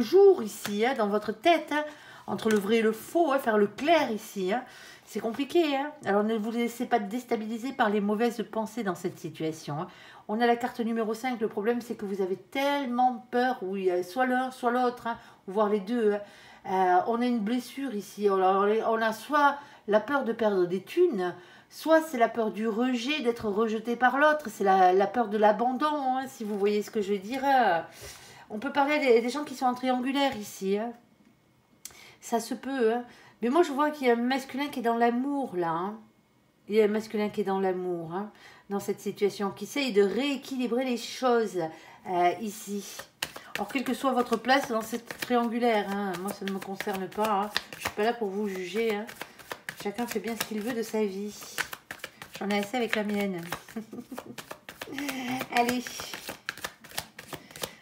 jour ici, hein, dans votre tête, hein, entre le vrai et le faux, hein, faire le clair ici, hein. C'est compliqué, hein. Alors ne vous laissez pas déstabiliser par les mauvaises pensées dans cette situation, hein. On a la carte numéro 5. Le problème, c'est que vous avez tellement peur, oui, soit l'un, soit l'autre, hein, voire les deux, hein. On a une blessure ici. On a soit la peur de perdre des thunes, soit c'est la peur du rejet, d'être rejeté par l'autre. C'est la peur de l'abandon, hein, si vous voyez ce que je veux dire. On peut parler des gens qui sont en triangulaire ici, hein. Ça se peut, hein. Mais moi, je vois qu'il y a un masculin qui est dans l'amour, là, hein. Il y a un masculin qui est dans l'amour, hein, dans cette situation, qui essaye de rééquilibrer les choses ici. Alors, quelle que soit votre place dans cette triangulaire, hein, moi, ça ne me concerne pas. Hein. Je ne suis pas là pour vous juger. Hein. Chacun fait bien ce qu'il veut de sa vie. J'en ai assez avec la mienne. Allez.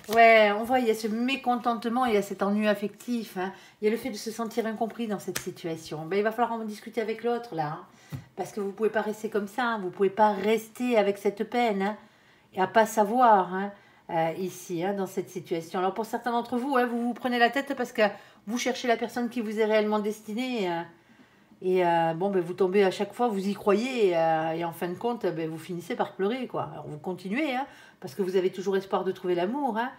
Ouais, on voit, il y a ce mécontentement, il y a cet ennui affectif. Hein. Il y a le fait de se sentir incompris dans cette situation. Ben, il va falloir en discuter avec l'autre, là. Hein, parce que vous ne pouvez pas rester comme ça. Hein. Vous ne pouvez pas rester avec cette peine. Hein, et à pas savoir, hein, ici, hein, dans cette situation. Alors, pour certains d'entre vous, hein, vous vous prenez la tête parce que vous cherchez la personne qui vous est réellement destinée. Et bon, ben, vous tombez à chaque fois, vous y croyez, et en fin de compte, ben, vous finissez par pleurer, quoi. Alors vous continuez, hein, parce que vous avez toujours espoir de trouver l'amour, hein,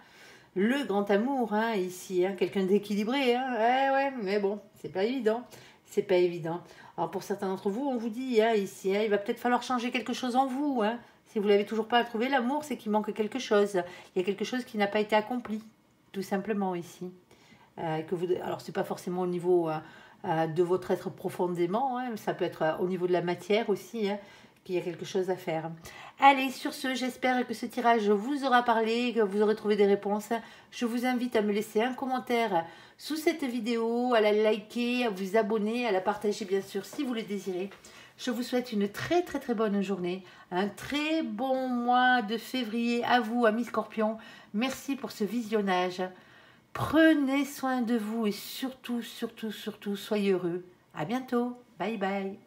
le grand amour, hein, ici, hein, quelqu'un d'équilibré, hein, ouais, mais bon, c'est pas évident, c'est pas évident. Alors pour certains d'entre vous, on vous dit, hein, ici, hein, il va peut-être falloir changer quelque chose en vous, hein. Si vous l'avez toujours pas trouvé, l'amour, c'est qu'il manque quelque chose, il y a quelque chose qui n'a pas été accompli, tout simplement, ici. Alors c'est pas forcément au niveau de votre être profondément, hein, ça peut être au niveau de la matière aussi, hein, qu'il y a quelque chose à faire. Allez, sur ce, j'espère que ce tirage vous aura parlé, que vous aurez trouvé des réponses. Je vous invite à me laisser un commentaire sous cette vidéo, à la liker, à vous abonner, à la partager bien sûr si vous le désirez. Je vous souhaite une très très très bonne journée, un très bon mois de février à vous, amis Scorpions. Merci pour ce visionnage. Prenez soin de vous et surtout, surtout, surtout, soyez heureux. À bientôt. Bye bye.